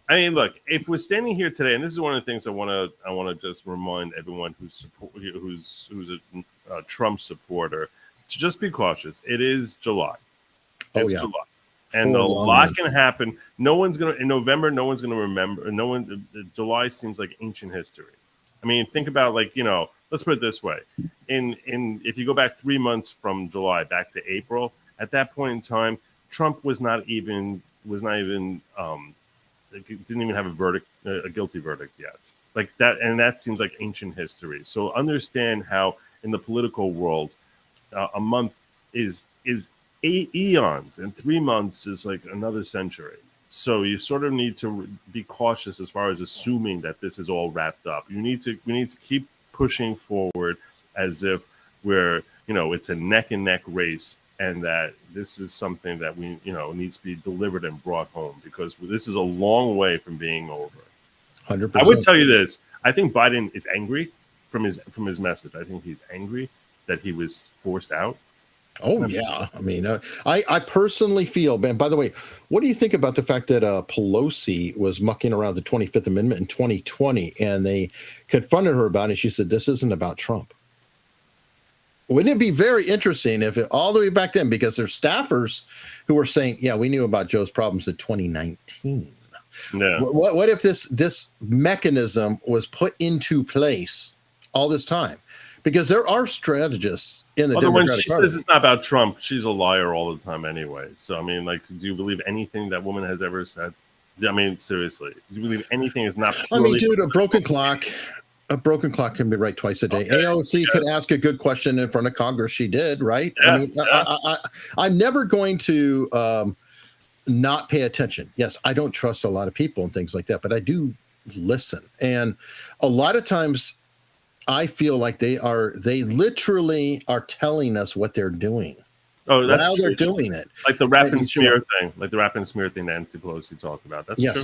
I mean, look, if we're standing here today, and this is one of the things I want to just remind everyone who's a Trump supporter to just be cautious. It is July. It's July. And a lot can happen. No one's gonna in November. No one's gonna remember. July seems like ancient history. I mean, think about let's put it this way. If you go back 3 months from July back to April, at that point in time, Trump didn't even have a guilty verdict yet. Like that, and that seems like ancient history. So understand how in the political world, a month is 8 eons, and 3 months is like another century. So you sort of need to be cautious as far as assuming that this is all wrapped up. We need to keep pushing forward as if it's a neck and neck race, and that this is something that needs to be delivered and brought home, because this is a long way from being over. 100%. I would tell you this: I think Biden is angry from his message. I think he's angry that he was forced out. Oh, yeah. I mean, I personally feel, man, by the way, what do you think about the fact that Pelosi was mucking around the 25th Amendment in 2020, and they confronted her about it? She said, this isn't about Trump. Wouldn't it be very interesting if all the way back then, because there's staffers who were saying, yeah, we knew about Joe's problems in 2019. No. What if this mechanism was put into place all this time? Because there are strategists in the Democratic when she Party. says it's not about Trump, she's a liar all the time anyway. So, I mean, do you believe anything that woman has ever said? I mean, seriously, do you believe anything is not purely... I mean, dude, a broken clock can be right twice a day. Okay. AOC could ask a good question in front of Congress. She did, right? Yeah, I mean, I'm never going to not pay attention. Yes, I don't trust a lot of people and things like that, but I do listen. And a lot of times I feel like they literally are telling us what they're doing. Oh, that's while true. They're doing it. Like the rap and smear thing. Like the rap and smear thing that Nancy Pelosi talked about. That's true.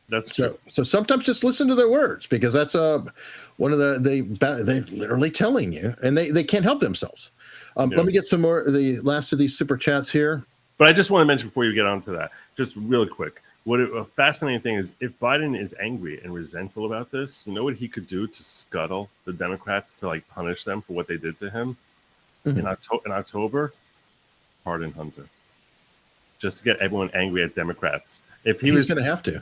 That's true. So sometimes just listen to their words, because that's one of they're literally telling you, and they can't help themselves. Let me get some more the last of these super chats here. But I just want to mention before you get onto that, just really quick, a fascinating thing is, if Biden is angry and resentful about this, you know what he could do to scuttle the Democrats, to punish them for what they did to him in October? Pardon Hunter, just to get everyone angry at Democrats. If he's going to have to.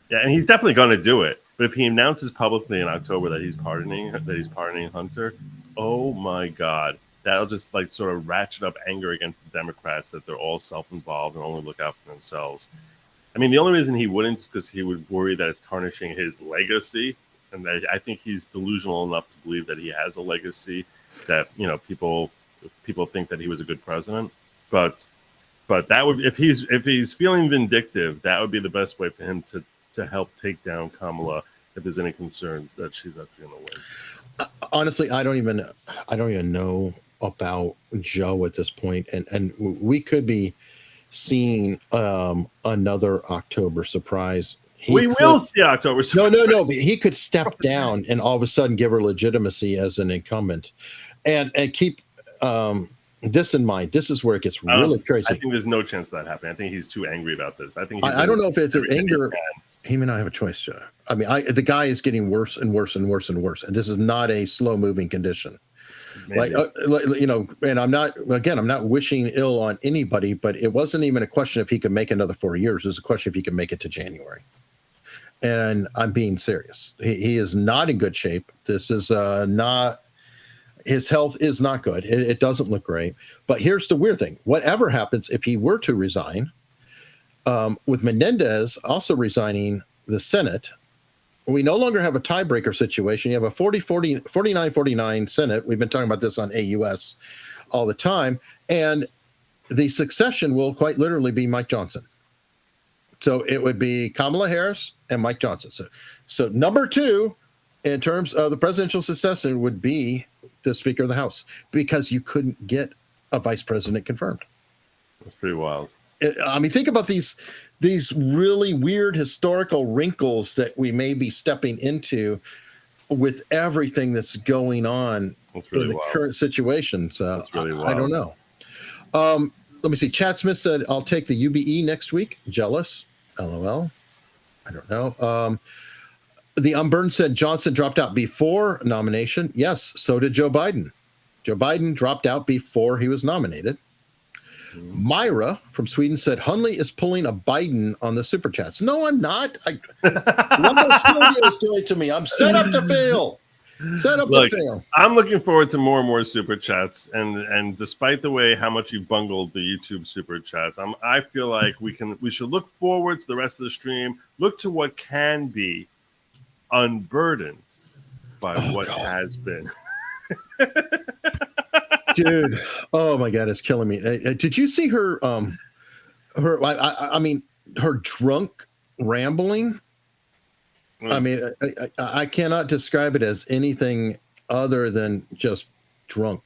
Yeah, and he's definitely going to do it. But if he announces publicly in October that he's pardoning Hunter, oh my God, that'll just sort of ratchet up anger against the Democrats, that they're all self-involved and only look out for themselves. I mean, the only reason he wouldn't is because he would worry that it's tarnishing his legacy, and that I think he's delusional enough to believe that he has a legacy, that people think that he was a good president. But that would, if he's feeling vindictive, that would be the best way for him to help take down Kamala, if there's any concerns that she's actually going to win. Honestly, I don't even know about Joe at this point, and we could be seeing another October surprise. We will see October surprise. No. He could step down and all of a sudden give her legitimacy as an incumbent, and keep this in mind. This is where it gets really crazy. I think there's no chance that happening. I think he's too angry about this. I don't know if it's anger. He may not have a choice, Joe. I mean, the guy is getting worse and worse and worse and worse, and this is not a slow-moving condition. Maybe. And I'm not wishing ill on anybody, but it wasn't even a question if he could make another 4 years. It was a question if he could make it to January. And I'm being serious. He is not in good shape. This is not. His health is not good. It doesn't look great. But here's the weird thing. Whatever happens, if he were to resign, with Menendez also resigning the Senate, we no longer have a tiebreaker situation. You have a 49-49 Senate. We've been talking about this on AUS all the time. And the succession will quite literally be Mike Johnson. So it would be Kamala Harris and Mike Johnson. So number two, in terms of the presidential succession, would be the Speaker of the House, because you couldn't get a vice president confirmed. That's pretty wild. I mean, think about these really weird historical wrinkles that we may be stepping into with everything that's going on in the current situation. So That's really wild. I don't know. Let me see. Chad Smith said, I'll take the UBE next week. Jealous. LOL. I don't know. The Unburned said Johnson dropped out before nomination. Yes, so did Joe Biden. Joe Biden dropped out before he was nominated. Myra from Sweden said Hunley is pulling a Biden on the super chats. No, I'm not. What those studios doing to me? I'm set up to fail. Look, I'm looking forward to more and more super chats, and despite the way how much you bungled the YouTube super chats, I feel like we should look forward to the rest of the stream. Look to what can be unburdened by what has been. Dude, oh my God, it's killing me. Did you see her? I mean, her drunk rambling. I mean, I cannot describe it as anything other than just drunk.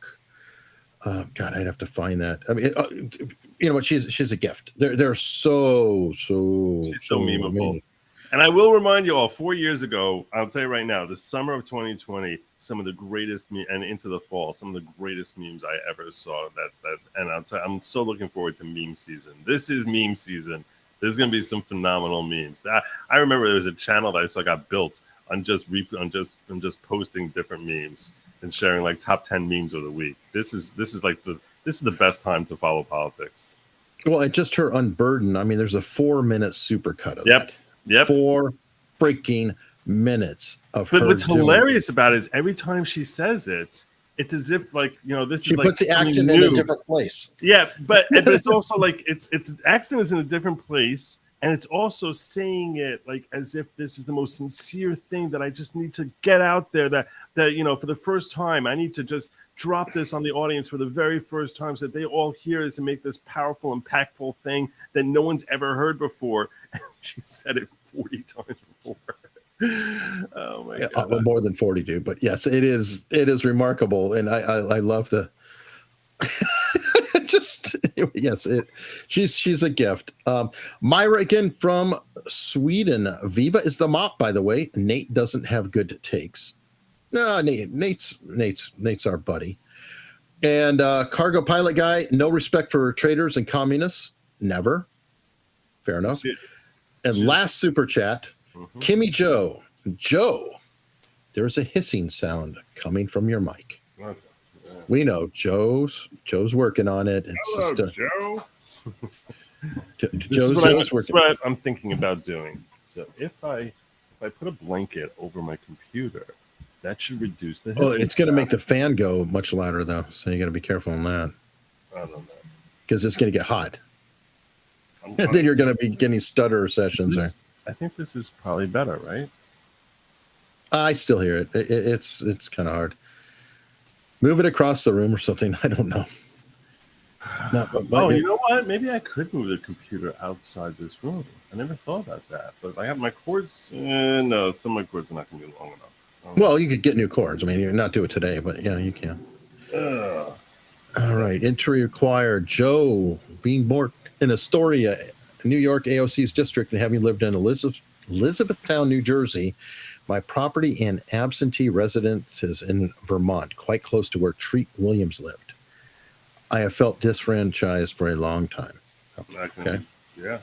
God, I'd have to find that. I mean, you know what? She's a gift. They're so she's so memeable. Mean. And I will remind you all, 4 years ago, I'll tell you right now, the summer of 2020, some of the greatest and into the fall, some of the greatest memes I ever saw. I'm so looking forward to meme season. This is meme season. There's going to be some phenomenal memes. I remember there was a channel that I saw got built on just posting different memes and sharing like top 10 memes of the week. This is the best time to follow politics. Well, it just her unburdened. I mean, there's a 4-minute supercut of it. Yep. 4 freaking minutes of her. But what's hilarious about it is every time she says it, it's as if like, you know, she puts the accent in a different place. Yeah, but it's also like it's accent is in a different place, and it's also saying it like as if this is the most sincere thing that I just need to get out there, that you know, for the first time I need to just drop this on the audience for the very first time so that they all hear this and make this powerful, impactful thing that no one's ever heard before. And she said it 40 times before. Oh my God. Well, more than 42, but yes, it is remarkable, and I love the just yes, she's a gift. Myra again from Sweden. Viva is the mop, by the way. Nate doesn't have good takes. No, Nate's our buddy. And cargo pilot guy, no respect for traitors and communists. Never. Fair enough. And last super chat, Kimmy Joe. Joe, there's a hissing sound coming from your mic. Okay. Yeah. We know Joe's working on it. It's hello, just Joe. Joe's working. What I'm thinking about doing. So if I put a blanket over my computer, that should reduce the hissing. Oh, it's going to make the fan go much louder though, so you got to be careful on that. I don't know. Because it's going to get hot. And then you're going to be getting stutter sessions there. I think this is probably better, right? I still hear it. It's kind of hard. Move it across the room or something. I don't know. You know what? Maybe I could move the computer outside this room. I never thought about that. But I have my cords. No, some of my cords are not going to be long enough. Well, you could get new cords. I mean, you're not do it today, but yeah, you can. All right. Entry required. Joe, being born in Astoria, New York, AOC's district, and having lived in Elizabethtown, New Jersey, my property and absentee residence is in Vermont, quite close to where Treat Williams lived. I have felt disfranchised for a long time. Okay. Yeah.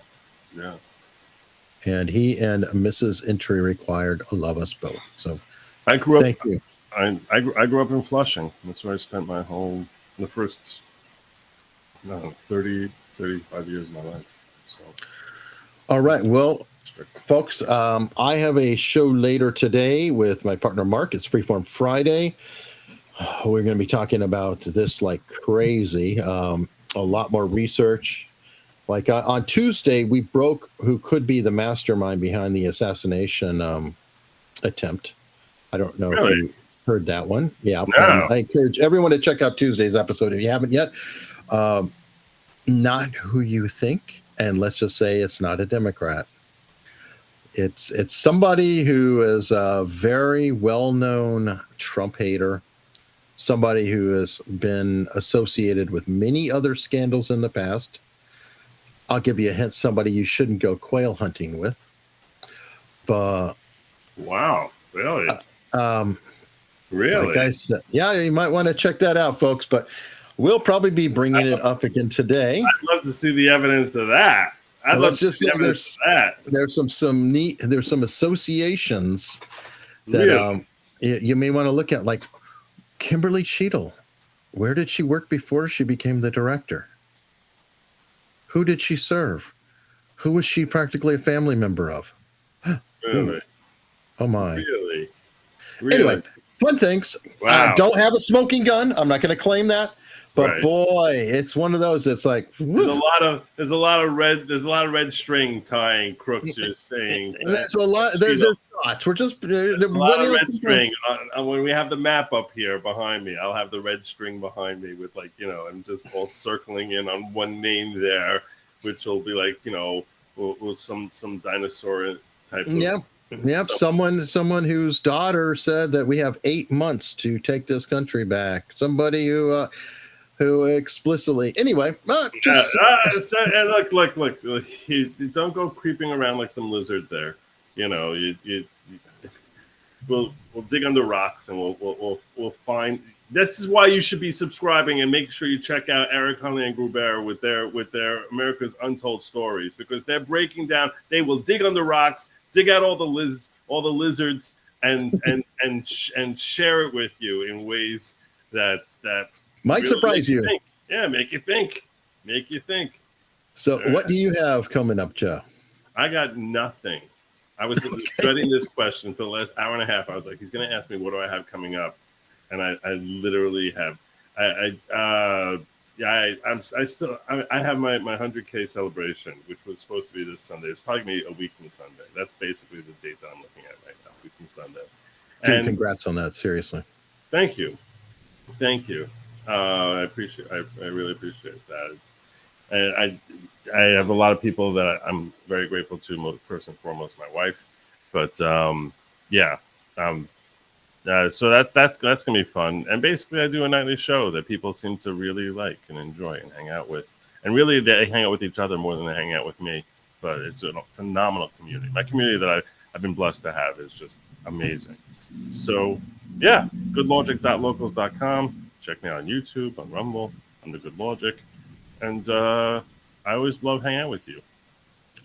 And he and Mrs. Entry required love us both. So I grew up. Thank you. I grew up in Flushing. That's where I spent the first 30, 35 years of my life. So. All right. Well, folks, I have a show later today with my partner, Mark. It's Freeform Friday. We're going to be talking about this like crazy. A lot more research. Like on Tuesday, we broke who could be the mastermind behind the assassination attempt. I don't know if you heard that one. Yeah. No. I encourage everyone to check out Tuesday's episode if you haven't yet. Not who you think. And let's just say it's not a Democrat. It's somebody who is a very well-known Trump hater, somebody who has been associated with many other scandals in the past, I'll give you a hint. Somebody you shouldn't go quail hunting with. But wow, really? Really? Like I said, yeah, you might want to check that out, folks. But we'll probably be bringing it up again today. I'd love to see the evidence of that. I'd love to see the evidence of that. There's some neat. There's some associations that you may want to look at, like Kimberly Cheadle. Where did she work before she became the director? Who did she serve? Who was she practically a family member of? Really? Oh my! Really? Anyway, fun things. Wow. Don't have a smoking gun. I'm not going to claim that, but boy, it's one of those. It's like there's a lot of red string tying crooks. You're saying there's a lot. There's thoughts. We're just a lot of red string. When we have the map up here behind me, I'll have the red string behind me with and just all circling in on one name there, which will be with some dinosaur type of. Yep. Someone whose daughter said that we have 8 months to take this country back. Somebody who explicitly. Anyway, look. You don't go creeping around like some lizard there. We'll dig under rocks and we'll find. This is why you should be subscribing and make sure you check out Eric Hunley and Gruber with their America's Untold Stories, because they're breaking down. They will dig under rocks, dig out all the lizards, and share it with you in ways that might really surprise you. Think. Yeah, make you think. So, what do you have coming up, Joe? I got nothing. I was dreading this question for the last hour and a half. I was like, he's going to ask me, what do I have coming up? And I literally have. I have my 100K celebration, which was supposed to be this Sunday. It's probably going to be a week from Sunday. That's basically the date that I'm looking at right now, a week from Sunday. Dude, congrats on that, seriously. Thank you. I really appreciate that. I have a lot of people that I'm very grateful to. First and foremost, my wife. But so that's gonna be fun. And basically, I do a nightly show that people seem to really like and enjoy and hang out with. And really, they hang out with each other more than they hang out with me. But it's a phenomenal community. My community that I've been blessed to have is just amazing. So yeah, goodlogic.locals.com. Check me out on YouTube, on Rumble, on the Good Logic, and I always love hanging out with you.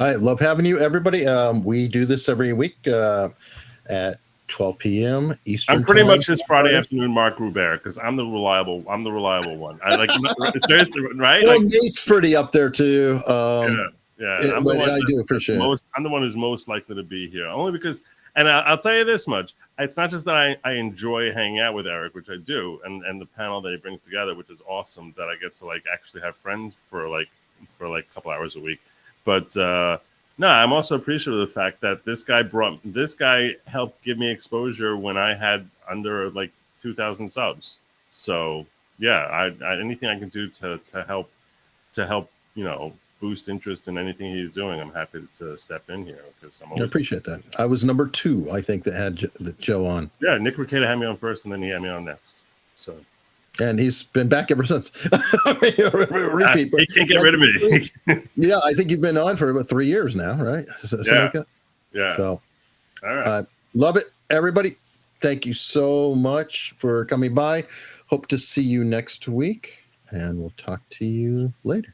I love having you, everybody. We do this every week at 12 p.m. Eastern. I'm pretty much his Friday afternoon Mark Gruber, because I'm the reliable one. I like seriously, right? Well, Nate's pretty up there too. Yeah. I do appreciate it. I'm the one who's most likely to be here, only because. And I'll tell you this much: it's not just that I enjoy hanging out with Eric, which I do, and the panel that he brings together, which is awesome. That I get to actually have friends for a couple hours a week. But no, I'm also appreciative of the fact that this guy helped give me exposure when I had under 2,000 subs. So yeah, anything I can do to help boost interest in anything he's doing, I'm happy to step in here, because I appreciate that. I was number 2, I think, that had Joe on. Yeah, Nick Ricada had me on first, and then he had me on next. So, and he's been back ever since. Repeat, he can't get rid of me. Yeah, I think you've been on for about 3 years now, right? Yeah. So, all right, love it, everybody. Thank you so much for coming by. Hope to see you next week, and we'll talk to you later.